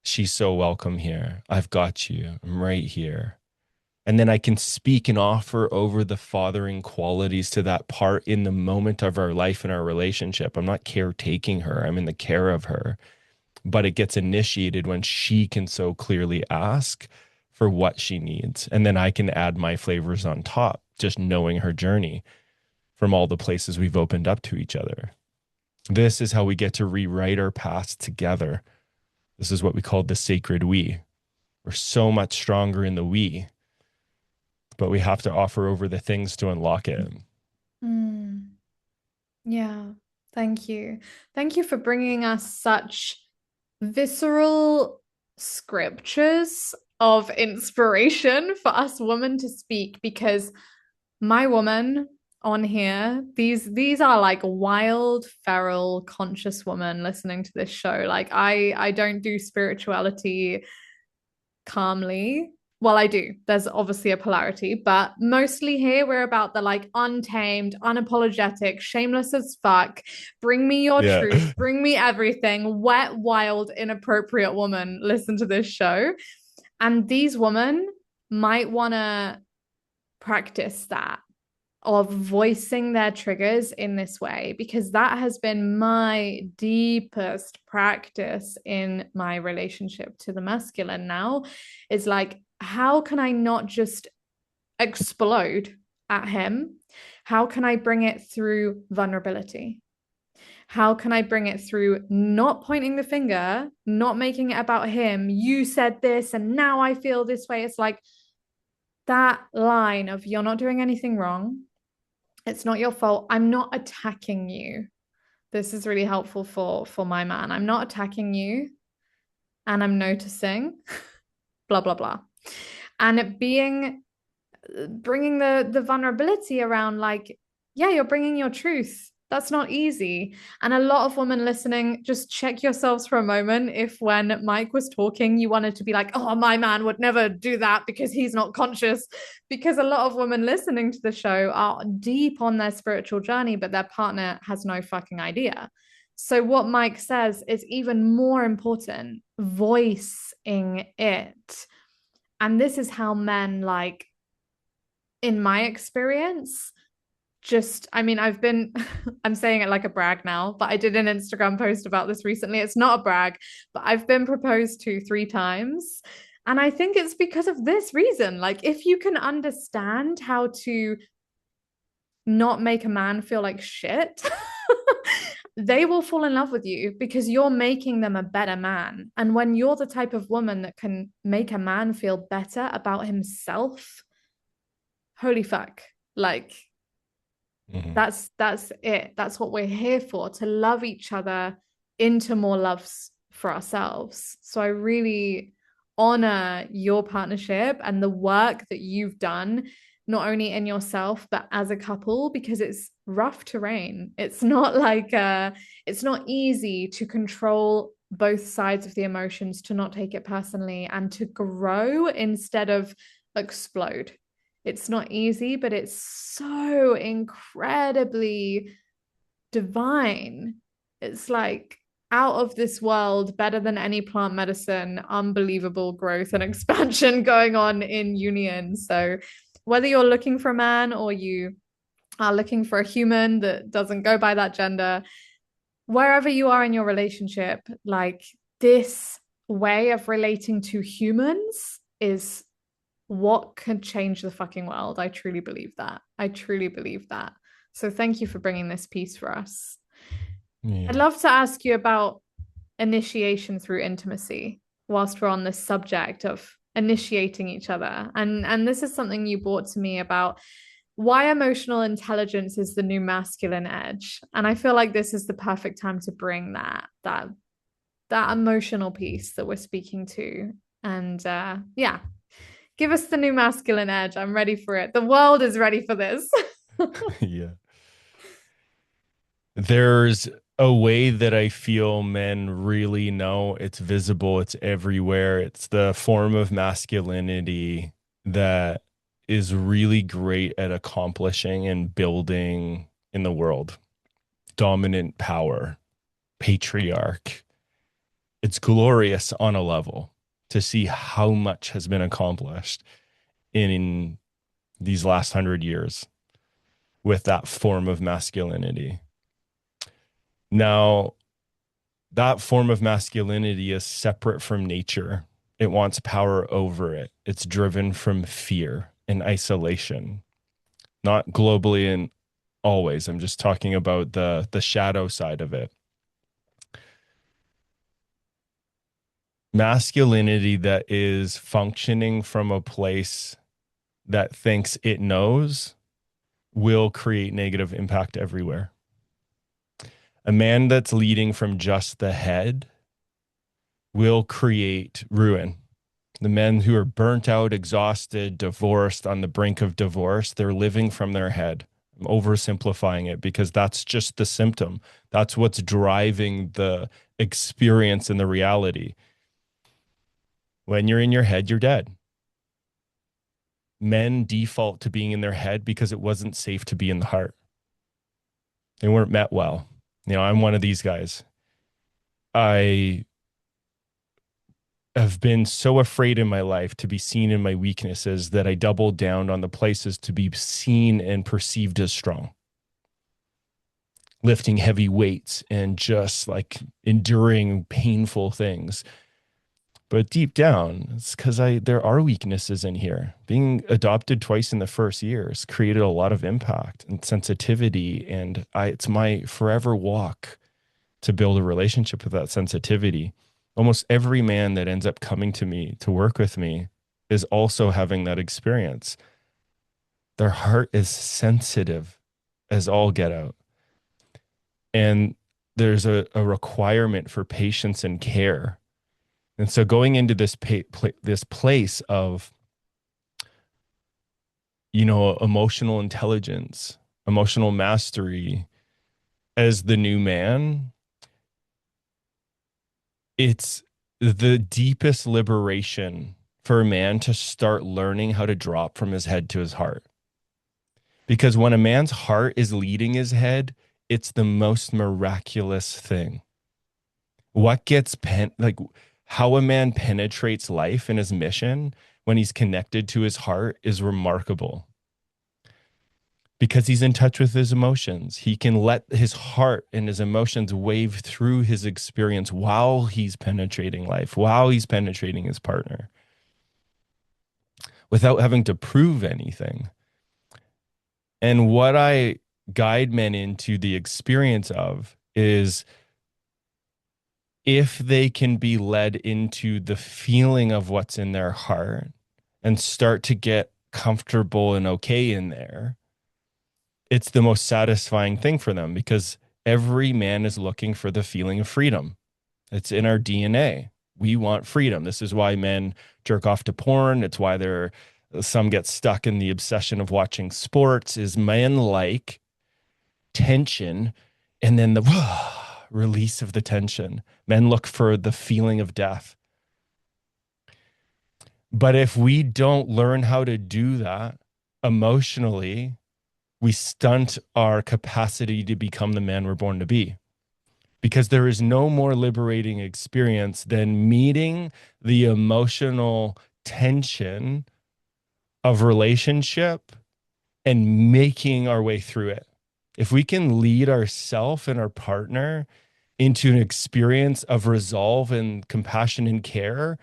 S2: She's so welcome here. I've got you. I'm right here. And then I can speak and offer over the fathering qualities to that part in the moment of our life and our relationship. I'm not caretaking her, I'm in the care of her. But it gets initiated when she can so clearly ask for what she needs. And then I can add my flavors on top, just knowing her journey from all the places we've opened up to each other. This is how we get to rewrite our past together. This is what we call the sacred we. We're so much stronger in the we, but we have to offer over the things to unlock it.
S1: mm. Yeah, thank you. Thank you for bringing us such visceral scriptures of inspiration for us women to speak because my woman on here, these are like wild, feral, conscious women listening to this show. Like I don't do spirituality calmly. Well, I do. There's obviously a polarity, but mostly here we're about the like untamed, unapologetic, shameless as fuck. Bring me your
S2: Yeah.
S1: truth, bring me everything. Wet, wild, inappropriate woman. Listen to this show. And these women might want to practice that of voicing their triggers in this way because that has been my deepest practice in my relationship to the masculine now is like how can I not just explode at him, how can I bring it through vulnerability, how can I bring it through not pointing the finger, not making it about him, you said this and now I feel this way. It's like that line of you're not doing anything wrong, it's not your fault. I'm not attacking you. This is really helpful for my man. I'm not attacking you and I'm noticing blah blah blah. And it being bringing the vulnerability around like yeah, you're bringing your truth. That's not easy. And a lot of women listening, just check yourselves for a moment if when Mike was talking, you wanted to be like, oh, my man would never do that because he's not conscious. Because a lot of women listening to the show are deep on their spiritual journey, but their partner has no fucking idea. So, what Mike says is even more important voicing it. And this is how men like in my experience, just, I mean, I've been, I'm saying it like a brag now, but I did an Instagram post about this recently. It's not a brag, but I've been proposed to 3 times. And I think it's because of this reason. Like, if you can understand how to not make a man feel like shit, they will fall in love with you because you're making them a better man. And when you're the type of woman that can make a man feel better about himself, holy fuck. Like,
S2: Mhm.
S1: that's it. That's what we're here for, to love each other into more loves for ourselves. So I really honor your partnership and the work that you've done, not only in yourself but as a couple, because it's rough terrain. It's not like it's not easy to control both sides of the emotions, to not take it personally and to grow instead of explode. It's not easy, but it's so incredibly divine. It's like out of this world, better than any plant medicine, unbelievable growth and expansion going on in union. So, whether you're looking for a man or you are looking for a human that doesn't go by that gender, wherever you are in your relationship, like this way of relating to humans is what could change the fucking world. I truly believe that. I truly believe that. So thank you for bringing this piece for us. I'd
S2: Yeah.
S1: love to ask you about initiation through intimacy whilst we're on this subject of initiating each other. And this is something you brought to me about why emotional intelligence is the new masculine edge. And I feel like this is the perfect time to bring that emotional piece that we're speaking to. And yeah, give us the new masculine edge. I'm ready for it. The world is ready for this.
S2: Yeah. There's a way that I feel men really know it's visible, it's everywhere. It's the form of masculinity that is really great at accomplishing and building in the world. Dominant power, patriarch. It's glorious on a level to see how much has been accomplished in these last 100 years with that form of masculinity. Now, that form of masculinity is separate from nature. It wants power over it. It's driven from fear and isolation, not globally and always. I'm just talking about the shadow side of it. Masculinity that is functioning from a place that thinks it knows will create negative impact everywhere. A man that's leading from just the head will create ruin. The men who are burnt out, exhausted, divorced, on the brink of divorce, they're living from their head. I'm oversimplifying it because that's just the symptom. That's what's driving the experience and the reality. When you're in your head, you're dead. Men default to being in their head because it wasn't safe to be in the heart. They weren't met well. I'm one of these guys. I have been so afraid in my life to be seen in my weaknesses that I doubled down on the places to be seen and perceived as strong. Lifting heavy weights and just like enduring painful things. But deep down, it's because there are weaknesses in here. Being adopted twice in the first year has created a lot of impact and sensitivity. And it's my forever walk to build a relationship with that sensitivity. Almost every man that ends up coming to me to work with me is also having that experience. Their heart is sensitive as all get out. And there's a requirement for patience and care. And so going into this this place of, emotional intelligence, emotional mastery as the new man, it's the deepest liberation for a man to start learning how to drop from his head to his heart. Because when a man's heart is leading his head, it's the most miraculous thing. What gets how a man penetrates life and his mission when he's connected to his heart is remarkable. Because he's in touch with his emotions. He can let his heart and his emotions wave through his experience while he's penetrating life, while he's penetrating his partner, without having to prove anything. And what I guide men into the experience of is if they can be led into the feeling of what's in their heart and start to get comfortable and okay in there, it's the most satisfying thing for them because every man is looking for the feeling of freedom. It's in our DNA. We want freedom. This is why men jerk off to porn. It's why some get stuck in the obsession of watching sports. Is men like tension and then the release of the tension. Men look for the feeling of death. But if we don't learn how to do that emotionally, we stunt our capacity to become the man we're born to be. Because there is no more liberating experience than meeting the emotional tension of relationship and making our way through it. If we can lead ourselves and our partner into an experience of resolve and compassion and care,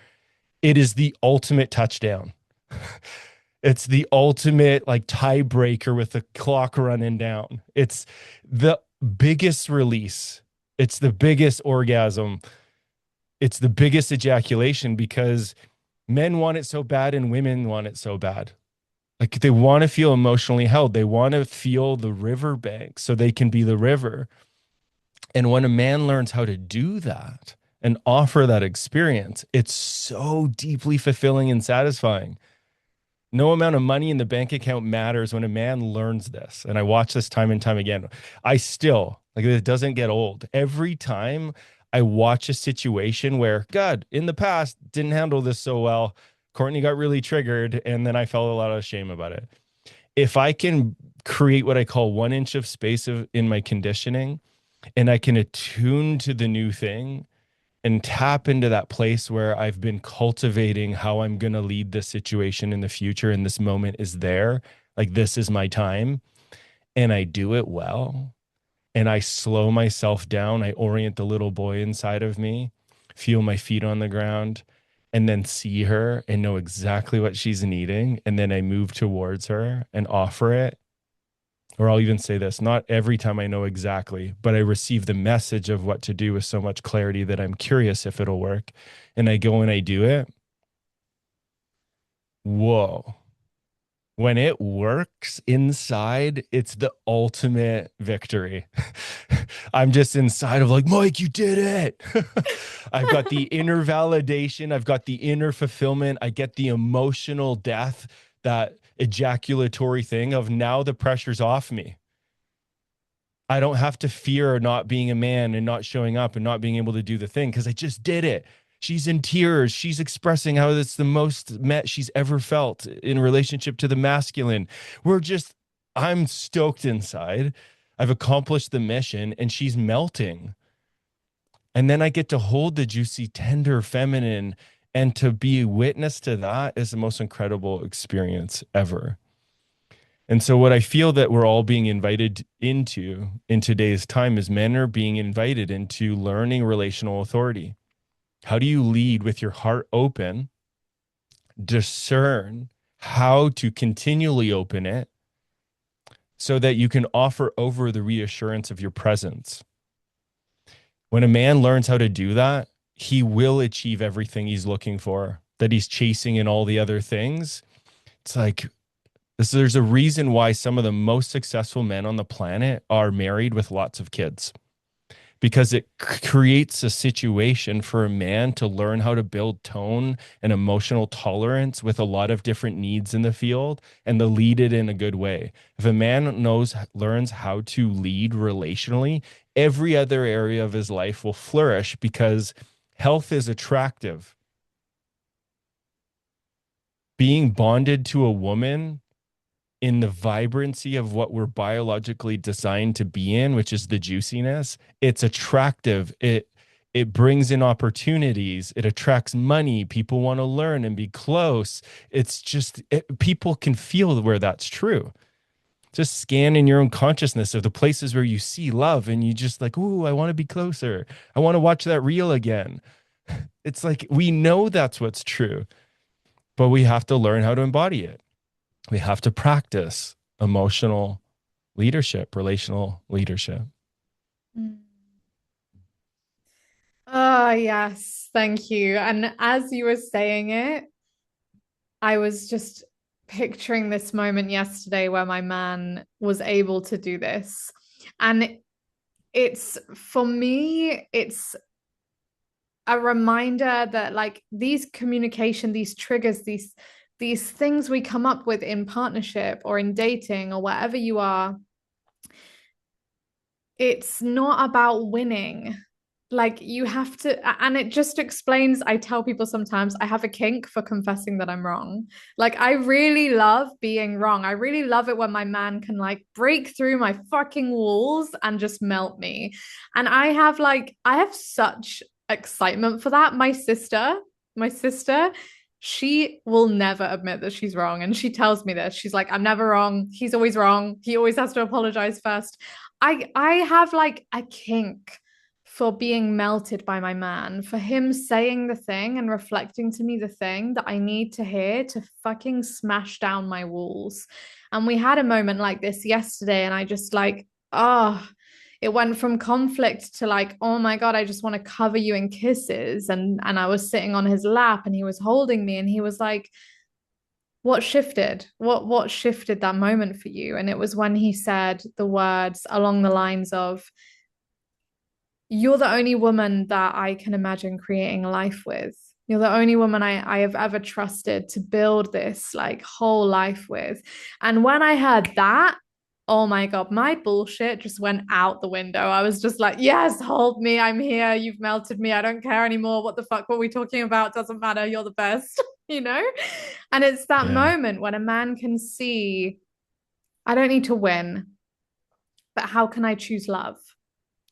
S2: it is the ultimate touchdown. It's the ultimate like tiebreaker with the clock running down. It's the biggest release. It's the biggest orgasm. It's the biggest ejaculation because men want it so bad and women want it so bad. Like they want to feel emotionally held. They want to feel the riverbank so they can be the river. And when a man learns how to do that and offer that experience, it's so deeply fulfilling and satisfying. No amount of money in the bank account matters when a man learns this. And I watch this time and time again. I still, like, it doesn't get old. Every time I watch a situation where, God, in the past, didn't handle this so well. Courtney got really triggered, and then I felt a lot of shame about it. If I can create what I call 1 inch of space in my conditioning, and I can attune to the new thing, and tap into that place where I've been cultivating how I'm going to lead this situation in the future. And this moment is there. Like, this is my time. And I do it well. And I slow myself down. I orient the little boy inside of me, feel my feet on the ground, and then see her and know exactly what she's needing. And then I move towards her and offer it. Or I'll even say this, not every time I know exactly, but I receive the message of what to do with so much clarity that I'm curious if it'll work. And I go and I do it. Whoa. When it works inside, it's the ultimate victory. I'm just inside of like, Mike, you did it. I've got the inner validation. I've got the inner fulfillment. I get the emotional death, that ejaculatory thing of now the pressure's off me. I don't have to fear not being a man and not showing up and not being able to do the thing because I just did it. She's in tears. She's expressing how it's the most met she's ever felt in relationship to the masculine. I'm stoked inside. I've accomplished the mission and she's melting. And then I get to hold the juicy, tender, feminine, and to be a witness to that is the most incredible experience ever. And so what I feel that we're all being invited into in today's time is men are being invited into learning relational authority. How do you lead with your heart open, discern how to continually open it so that you can offer over the reassurance of your presence? When a man learns how to do that, he will achieve everything he's looking for, that he's chasing in all the other things. It's like, there's a reason why some of the most successful men on the planet are married with lots of kids, because it creates a situation for a man to learn how to build tone and emotional tolerance with a lot of different needs in the field and to lead it in a good way. If a man learns how to lead relationally, every other area of his life will flourish because health is attractive. Being bonded to a woman in the vibrancy of what we're biologically designed to be in, which is the juiciness, it's attractive. It brings in opportunities. It attracts money. People want to learn and be close. People can feel where that's true. Just scan in your own consciousness of the places where you see love and you just like, ooh, I want to be closer. I want to watch that reel again. It's like, we know that's what's true, but we have to learn how to embody it. We have to practice emotional leadership, relational leadership.
S1: Mm. Oh, yes. Thank you. And as you were saying it, I was just picturing this moment yesterday where my man was able to do this. And it's for me, it's a reminder that like these communication, these triggers, these things we come up with in partnership or in dating or wherever you are, it's not about winning. Like you have to, and it just explains. I tell people sometimes I have a kink for confessing that I'm wrong. Like I really love being wrong. I really love it when my man can like break through my fucking walls and just melt me. And I have such excitement for that. My sister, she will never admit that she's wrong. And she tells me this. She's like, I'm never wrong. He's always wrong. He always has to apologize first. I have like a kink for being melted by my man, for him saying the thing and reflecting to me the thing that I need to hear to fucking smash down my walls. And we had a moment like this yesterday, and I just like, oh, it went from conflict to like, oh my God, I just want to cover you in kisses. And I was sitting on his lap and he was holding me and he was like, what shifted? What shifted that moment for you? And it was when he said the words along the lines of, you're the only woman that I can imagine creating a life with. You're the only woman I have ever trusted to build this like whole life with. And when I heard that, oh my God, my bullshit just went out the window. I was just like, yes, hold me. I'm here. You've melted me. I don't care anymore. What the fuck were we talking about? Doesn't matter. You're the best, you know? And it's that
S2: Yeah.
S1: moment when a man can see, I don't need to win, but how can I choose love?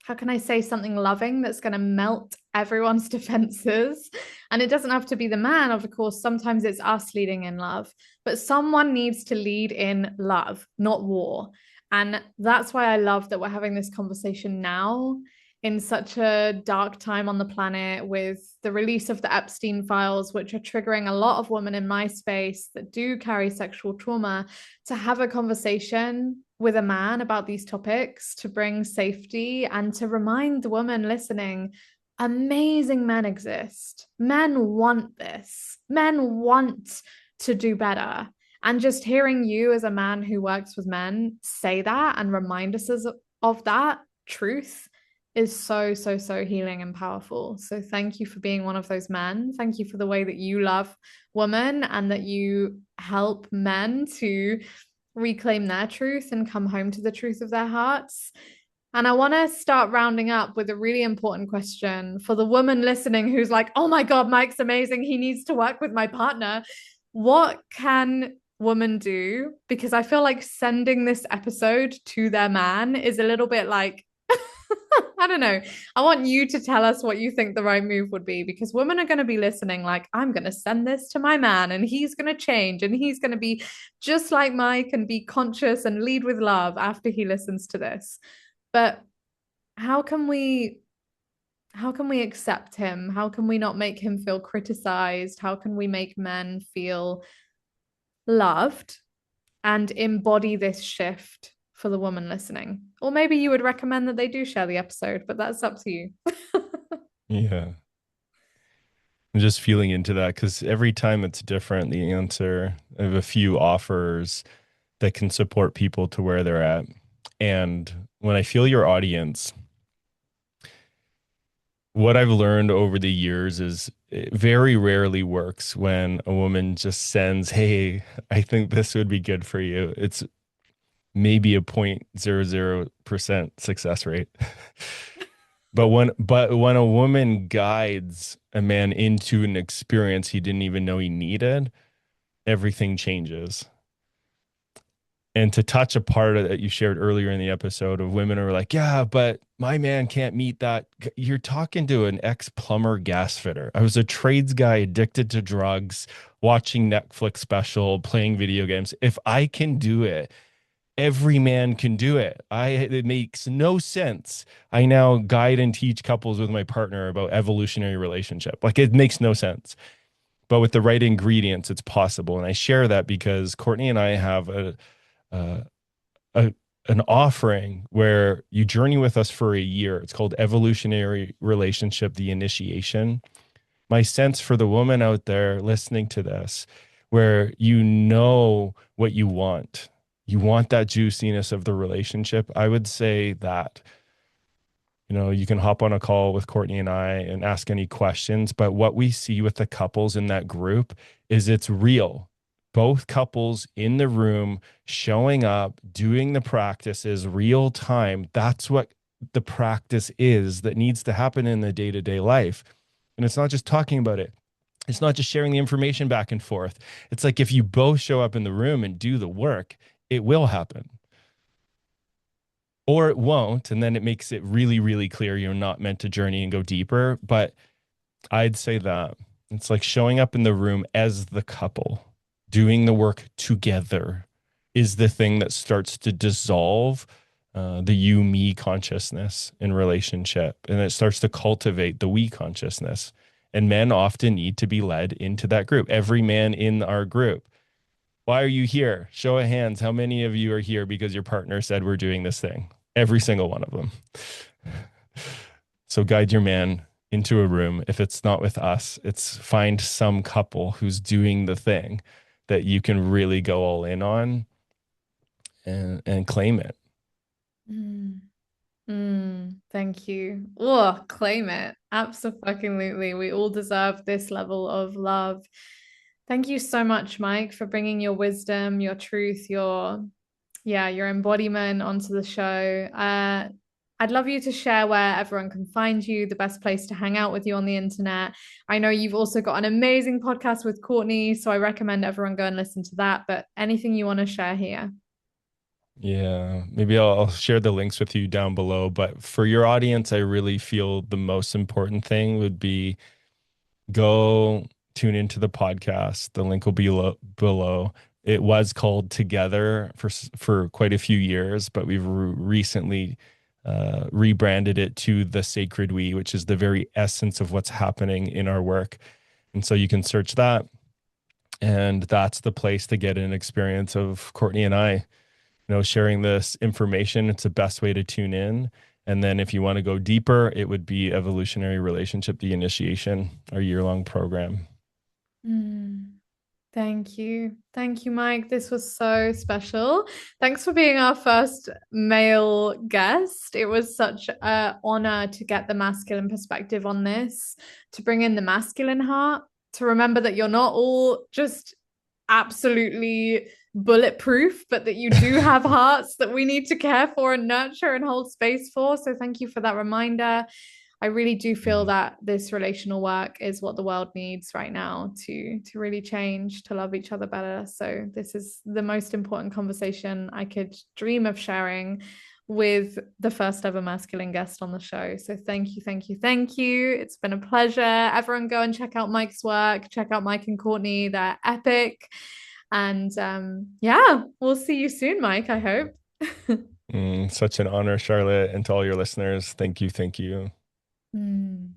S1: How can I say something loving that's going to melt everyone's defenses? And it doesn't have to be the man, of course. Sometimes it's us leading in love, but someone needs to lead in love, not war. And that's why I love that we're having this conversation now in such a dark time on the planet with the release of the Epstein files, which are triggering a lot of women in my space that do carry sexual trauma, to have a conversation with a man about these topics, to bring safety and to remind the woman listening amazing men exist. Men want this. Men want to do better. And just hearing you as a man who works with men say that and remind us of that truth is so, so, so healing and powerful. So thank you for being one of those men. Thank you for the way that you love women and that you help men to reclaim their truth and come home to the truth of their hearts. And I want to start rounding up with a really important question for the woman listening who's like, oh my God, Mike's amazing. He needs to work with my partner. What can women do? Because I feel like sending this episode to their man is a little bit like, I don't know. I want you to tell us what you think the right move would be because women are going to be listening like, I'm going to send this to my man and he's going to change and he's going to be just like Mike and be conscious and lead with love after he listens to this. But how can we how can we accept him? How can we not make him feel criticized? How can we make men feel loved and embody this shift for the woman listening? Or maybe you would recommend that they do share the episode, but that's up to you.
S2: Yeah. I'm just feeling into that because every time it's different, the answer. I have a few offers that can support people to where they're at. And when I feel your audience, what I've learned over the years is it very rarely works when a woman just sends, "Hey, I think this would be good for you." It's maybe a 0.00% success rate. But when a woman guides a man into an experience he didn't even know he needed, everything changes. And to touch a part that you shared earlier in the episode of women are like, yeah, but my man can't meet that. You're talking to an ex-plumber gas fitter. I was a trades guy addicted to drugs, watching Netflix special, playing video games. If I can do it, every man can do it. It makes no sense. I now guide and teach couples with my partner about evolutionary relationship. Like it makes no sense. But with the right ingredients, it's possible. And I share that because Courtney and I have uh, a an offering where you journey with us for a year. It's called Evolutionary Relationship, the Initiation. My sense for the woman out there listening to this, where you know what you want that juiciness of the relationship. I would say that, you can hop on a call with Courtney and I and ask any questions. But what we see with the couples in that group is it's real. Both couples in the room showing up, doing the practices real time. That's what the practice is that needs to happen in the day to day life. And it's not just talking about it. It's not just sharing the information back and forth. It's like if you both show up in the room and do the work, it will happen or it won't. And then it makes it really, really clear you're not meant to journey and go deeper. But I'd say that it's like showing up in the room as the couple, doing the work together is the thing that starts to dissolve the you me consciousness in relationship. And it starts to cultivate the we consciousness. And men often need to be led into that group. Every man in our group. Why are you here? Show of hands. How many of you are here because your partner said we're doing this thing? Every single one of them. So guide your man into a room. If it's not with us, it's find some couple who's doing the thing that you can really go all in on and claim it.
S1: Mm. Thank you. Oh, claim it. Absolutely. We all deserve this level of love. Thank you so much, Mike, for bringing your wisdom, your truth, your embodiment onto the show. I'd love you to share where everyone can find you, the best place to hang out with you on the internet. I know you've also got an amazing podcast with Courtney, so I recommend everyone go and listen to that. But anything you want to share here?
S2: Yeah, maybe I'll share the links with you down below. But for your audience, I really feel the most important thing would be go tune into the podcast. The link will be below. It was called Together for quite a few years, but we've recently rebranded it to The Sacred We, which is the very essence of what's happening in our work. And so you can search that, and that's the place to get an experience of Courtney and I, sharing this information. It's the best way to tune in. And then if you want to go deeper, it would be Evolutionary Relationship, the Initiation, our year-long program.
S1: Mm. Thank you. Thank you, Mike. This was so special. Thanks for being our first male guest. It was such an honor to get the masculine perspective on this, to bring in the masculine heart, to remember that you're not all just absolutely bulletproof, but that you do have hearts that we need to care for and nurture and hold space for. So thank you for that reminder. I really do feel that this relational work is what the world needs right now to really change, to love each other better. So this is the most important conversation I could dream of sharing with the first ever masculine guest on the show. So thank you, thank you, thank you. It's been a pleasure. Everyone go and check out Mike's work, check out Mike and Courtney. They're epic. And yeah, we'll see you soon, Mike, I hope.
S2: Such an honor, Charlotte, and to all your listeners. Thank you. Thank you.
S1: Mm.